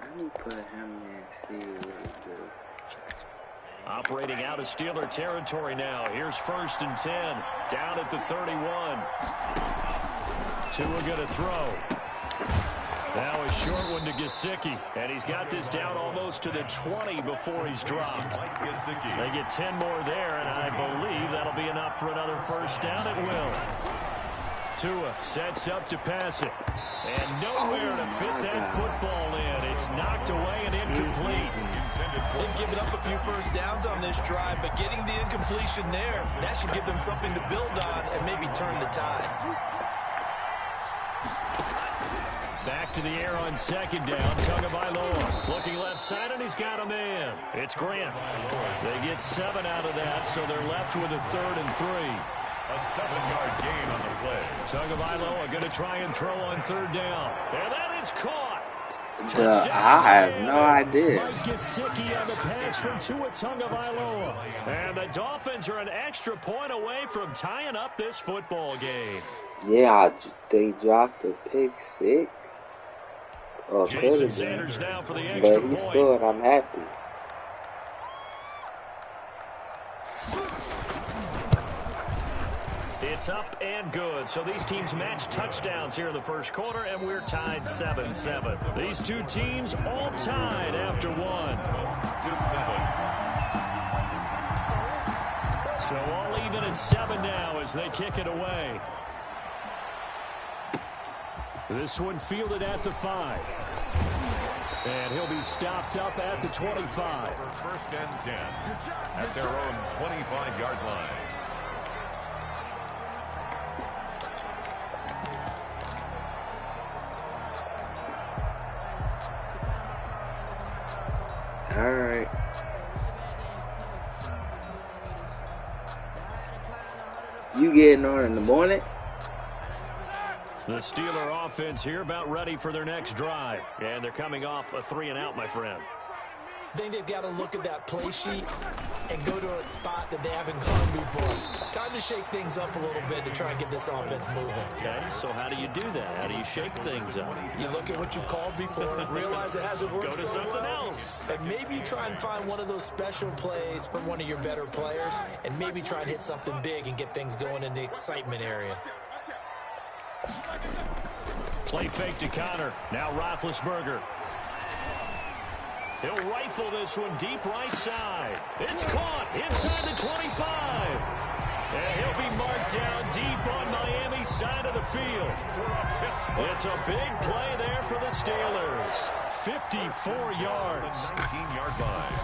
Let me put him in, see what he do. Operating out of Steeler territory now. Here's 1st and 10. Down at the 31. Tua going to throw. Now a short one to Gesicki. And he's got this down almost to the 20 before he's dropped. They get 10 more there, and I believe that'll be enough for another 1st down. It will. Tua sets up to pass it. And nowhere to fit that football in. It's knocked away and incomplete. They've given up a few 1st downs on this drive, but getting the incompletion there, that should give them something to build on and maybe turn the tide. Back to the air on 2nd down. Tagovailoa looking left side, and he's got a man. It's Grant. They get 7 out of that, so they're left with a 3rd and 3. A 7-yard gain on the play. Tagovailoa going to try and throw on 3rd down. And that is caught. I have no idea. Mike Gesicki on the pass from Tua Tagovailoa. And the Dolphins are an extra point away from tying up this football game. Yeah, they dropped a pick 6. Or Jason Sanders now for the extra point. But he point. scored. I'm happy. It's up and good. So these teams match touchdowns here in the 1st quarter, and we're tied 7-7. These two teams all tied after 1. So all even at 7 now as they kick it away. This one fielded at the 5. And he'll be stopped up at the 25. For 1st and 10 at their own 25-yard line. All right. You getting on in the morning? The Steeler offense here about ready for their next drive. And they're coming off a 3-and-out, my friend. I think they've got to look at that play sheet and go to a spot that they haven't gone before. Time to shake things up a little bit to try and get this offense moving. Okay, so how do you do that? How do you shake things up? You look at what you've called before, realize it hasn't worked Go to so something well, else. and maybe try and find one of those special plays from one of your better players, and maybe try and hit something big and get things going in the excitement area. Play fake to Connor. Now Roethlisberger. He'll rifle this one deep right side. It's caught inside the 25. And he'll be marked down deep on Miami's side of the field. It's a big play there for the Steelers. 54 yards. 19-yard line.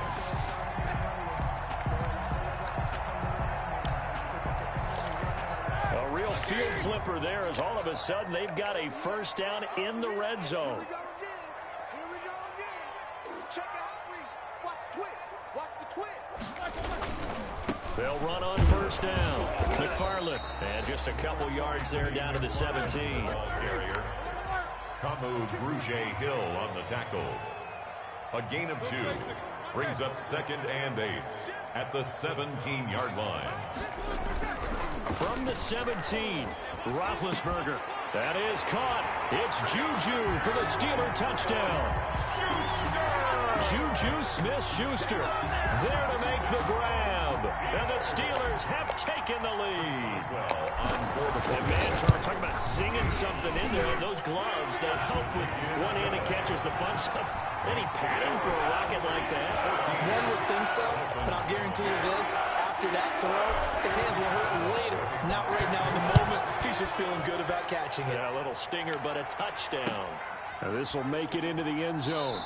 A real field flipper there as all of a sudden they've got a 1st down in the red zone. Check it out, Reed. Watch the twist. Watch the twist. They'll run on 1st down. McFarland. And just a couple yards there down to the 17. Carrier. Kamu Grugier-Hill on the tackle. A gain of 2 brings up 2nd and 8 at the 17-yard line. From the 17, Roethlisberger. That is caught. It's Juju for the Steeler touchdown. Juju Smith-Schuster there to make the grab. And the Steelers have taken the lead. And man, Charles, talking about singing something in there. Those gloves that help with one-handed catches, the fun stuff. Any pattern for a rocket like that? One would think so, but I'll guarantee you this. After that throw, his hands will hurt later. Not right now in the moment. He's just feeling good about catching it. Yeah, a little stinger, but a touchdown. This will make it into the end zone.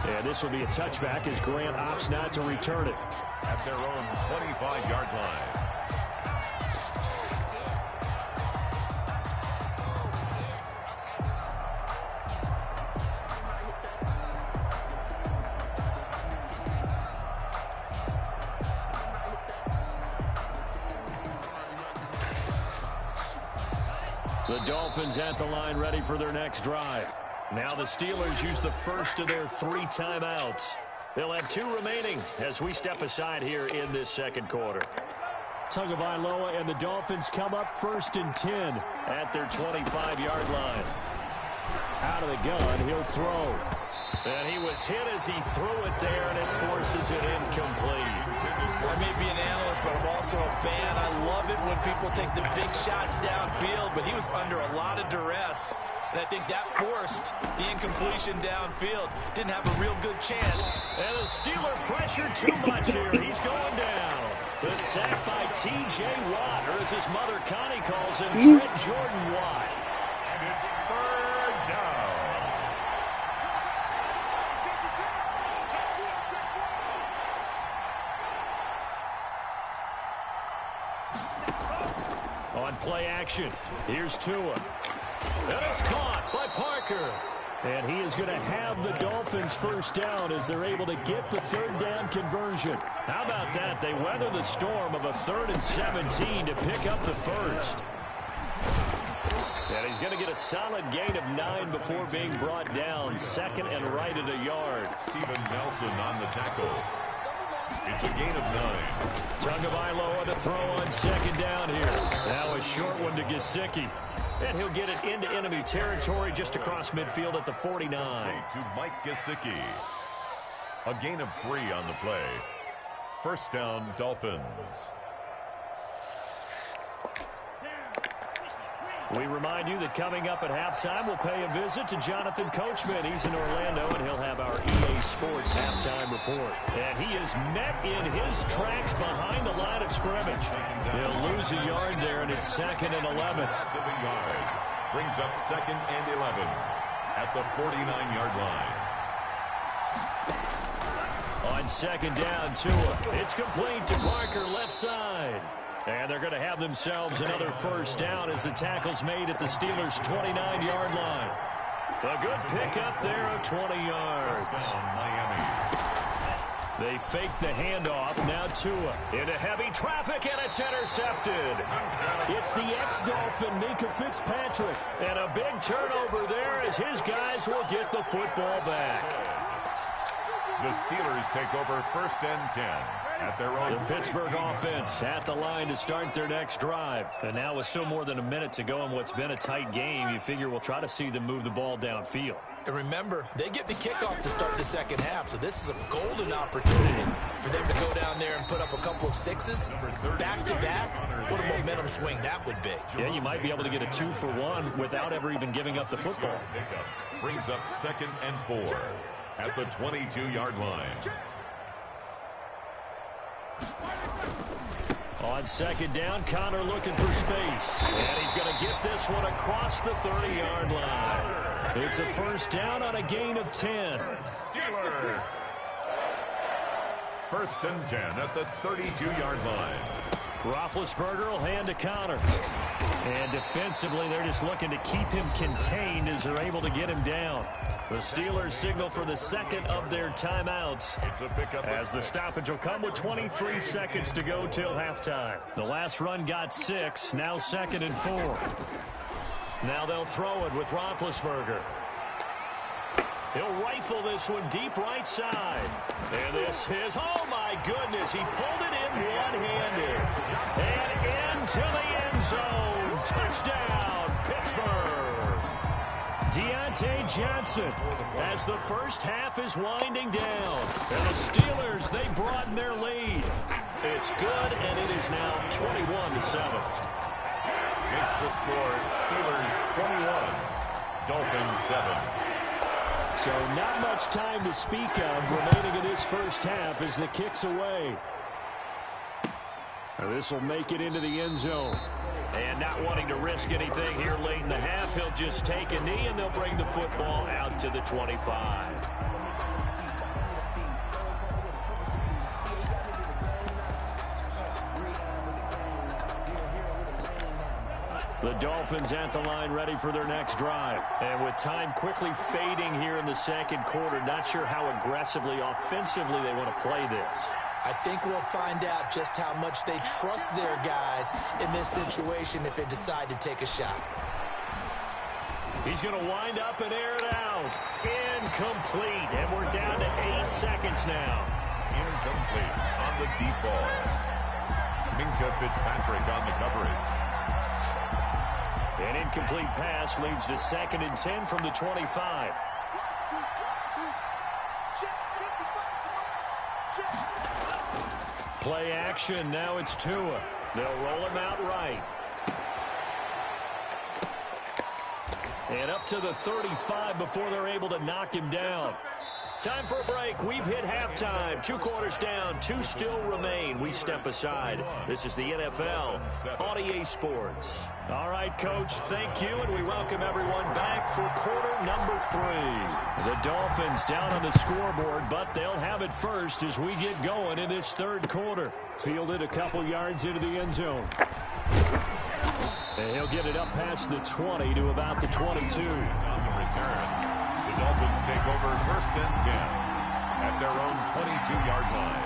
And this will be a touchback as Grant opts not to return it. At their own 25-yard line. The Dolphins at the line ready for their next drive. Now the Steelers use the first of their 3 timeouts. They'll have 2 remaining as we step aside here in this second quarter. Tagovailoa and the Dolphins come up 1st and 10 at their 25-yard line. Out of the gun, he'll throw. And he was hit as he threw it there, and it forces it incomplete. I may be an analyst, but I'm also a fan. I love it when people take the big shots downfield, but he was under a lot of duress. And I think that forced the incompletion downfield. Didn't have a real good chance. And the Steeler pressure too much here. He's going down. The sack by T.J. Watt, or as his mother Connie calls him, Trent Jordan Watt. And it's 3rd down. On play action, here's Tua. And it's caught by Parker. And he is going to have the Dolphins first down as they're able to get the 3rd down conversion. How about that? They weather the storm of a 3rd and 17 to pick up the first. And he's going to get a solid gain of 9 before being brought down. 2nd and right at a yard. Steven Nelson on the tackle. It's a gain of 9. Tagovailoa to throw on 2nd down here. Now a short one to Gesicki. And he'll get it into enemy territory just across midfield at the 49. To Mike Gesicki. A gain of 3 on the play. 1st down, Dolphins. We remind you that coming up at halftime, we'll pay a visit to Jonathan Coachman. He's in Orlando, and he'll have our EA Sports halftime report. And he is met in his tracks behind the line of scrimmage. He'll lose a yard there, and it's 2nd and 11. Brings up 2nd and 11 at the 49-yard line. On 2nd down, Tua. It's complete to Parker, left side. And they're going to have themselves another first down as the tackle's made at the Steelers' 29-yard line. A good pickup there of 20 yards. They fake the handoff. Now Tua into heavy traffic, and it's intercepted. It's the ex-Dolphin, Mika Fitzpatrick. And a big turnover there as his guys will get the football back. The Steelers take over 1st and 10 at their own. The Pittsburgh offense at the line to start their next drive. And now with still more than a minute to go in what's been a tight game, you figure we'll try to see them move the ball downfield. And remember, they get the kickoff to start the second half, so this is a golden opportunity for them to go down there and put up a couple of 6s back-to-back. What a momentum swing that would be. Yeah, you might be able to get a 2-for-1 without ever even giving up the football. Brings up 2nd and 4 at the 22-yard line. On 2nd down, Connor looking for space. And he's going to get this one across the 30-yard line. It's a first down on a gain of 10. Steelers. 1st and 10 at the 32-yard line. Roethlisberger will hand to Connor. And defensively, they're just looking to keep him contained as they're able to get him down. The Steelers signal for the 2nd of their timeouts It's a pickup as the stoppage will come with 23 seconds to go till halftime. The last run got 6, now 2nd and 4. Now they'll throw it with Roethlisberger. He'll rifle this one deep right side. And this is, oh my goodness, he pulled it in one-handed. And into the end zone. Touchdown, Pittsburgh. Deontay Johnson as the first half is winding down. And the Steelers, they broaden their lead. It's good, and it is now 21-7. Makes the score Steelers 21, Dolphins 7. So not much time to speak of remaining in this first half as the kick's away. This will make it into the end zone. And not wanting to risk anything here late in the half, he'll just take a knee, and they'll bring the football out to the 25. The Dolphins at the line ready for their next drive. And with time quickly fading here in the second quarter, not sure how aggressively, offensively they want to play this. I think we'll find out just how much they trust their guys in this situation if they decide to take a shot. He's going to wind up and air it out. Incomplete. And we're down to 8 seconds now. Incomplete on the deep ball. Minka Fitzpatrick on the coverage. An incomplete pass leads to 2nd and 10 from the 25. Play action. Now it's Tua. They'll roll him out right. And up to the 35 before they're able to knock him down. Time for a break. We've hit halftime. 2 quarters down. 2 still remain. We step aside. This is the NFL on EA Sports. All right, Coach, thank you, and we welcome everyone back for quarter number 3. The Dolphins down on the scoreboard, but they'll have it first as we get going in this third quarter. Fielded a couple yards into the end zone. And he'll get it up past the 20 to about the 22. On the return. The Dolphins take over 1st and 10 at their own 22-yard line.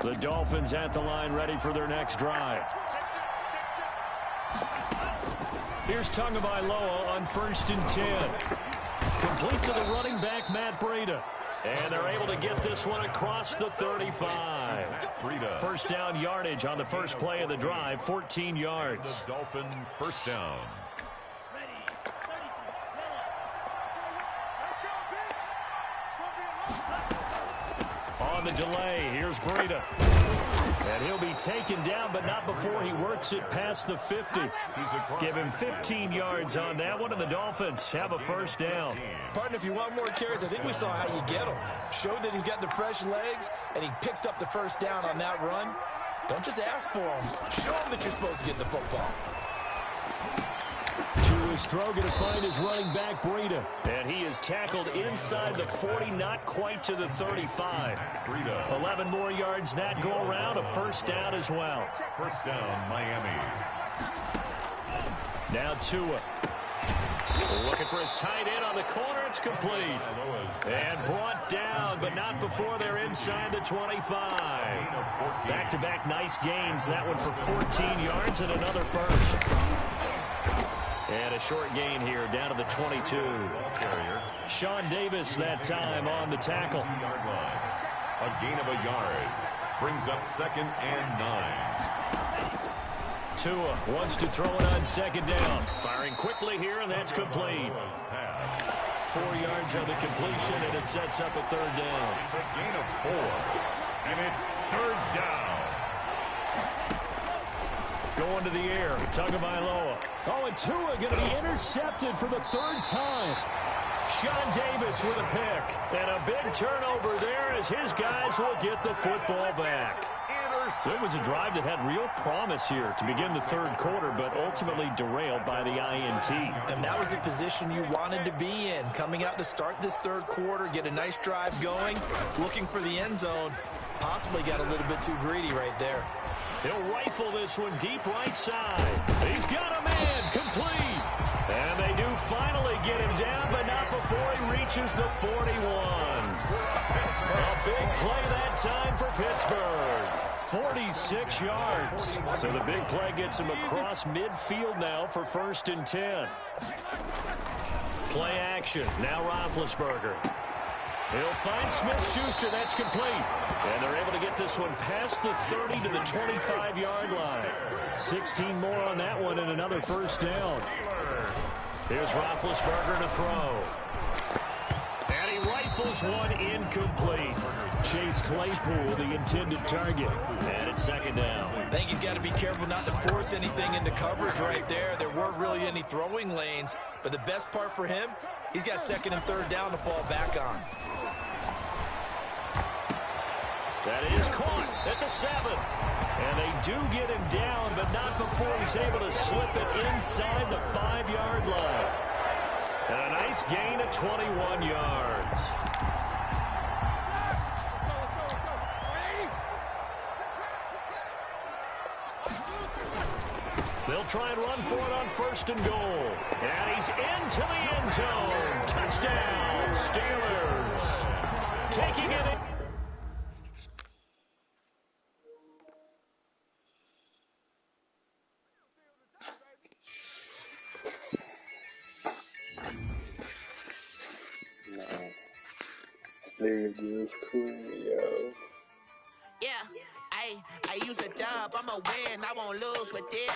The Dolphins at the line ready for their next drive. Here's Tagovailoa on 1st and 10. Complete to the running back, Matt Breida. And they're able to get this one across the 35. First down yardage on the first play of the drive, 14 yards. The Dolphin first down. On the delay, here's Breida. And he'll be taken down, but not before he works it past the 50. Give him 15 yards on that one, and the Dolphins have a first down. Partner, if you want more carries, I think we saw how you get them. Showed that he's got the fresh legs, and he picked up the first down on that run. Don't just ask for him. Show him that you're supposed to get the football. His throw going to find his running back, Breida. And he is tackled inside the 40, not quite to the 35. 11 more yards that go around, a first down as well. First down, Miami. Now Tua. Looking for his tight end on the corner. It's complete. And brought down, but not before they're inside the 25. Back-to-back nice gains. That one for 14 yards and another first. And a short gain here down to the 22. Sean Davis that time on the tackle. A gain of a yard. Brings up 2nd and 9. Tua wants to throw it on 2nd down. Firing quickly here, and that's complete. 4 yards on the completion, and it sets up a 3rd down. It's a gain of 4. And it's 3rd down. Going to the air, Tagovailoa. Oh, and Tua going to be intercepted for the 3rd time. Sean Davis with a pick. And a big turnover there as his guys will get the football back. It was a drive that had real promise here to begin the 3rd quarter, but ultimately derailed by the INT. And that was the position you wanted to be in. Coming out to start this 3rd quarter, get a nice drive going, looking for the end zone. Possibly got a little bit too greedy right there. He'll rifle this one deep right side. He's got a man, complete. And they do finally get him down, but not before he reaches the 41. A big play that time for Pittsburgh. 46 yards. So the big play gets him across midfield now for 1st and 10. Play action. Now Roethlisberger. He'll find Smith-Schuster. That's complete. And they're able to get this one past the 30 to the 25-yard line. 16 more on that one and another first down. Here's Roethlisberger to throw. And he rifles Rifles one incomplete. Chase Claypool, the intended target. And it's second down. I think he's got to be careful not to force anything into coverage right there. There weren't really any throwing lanes. But the best part for him, he's got second and third down to fall back on. That is caught at the 7. And they do get him down, but not before he's able to slip it inside the 5-yard line. And a nice gain of 21 yards. They'll try and run for it on first and goal. And he's into the end zone. Touchdown, Steelers. Taking it in. Nigga, it's cool, yo. Yeah, I use a dub, I'ma win, I won't lose with this.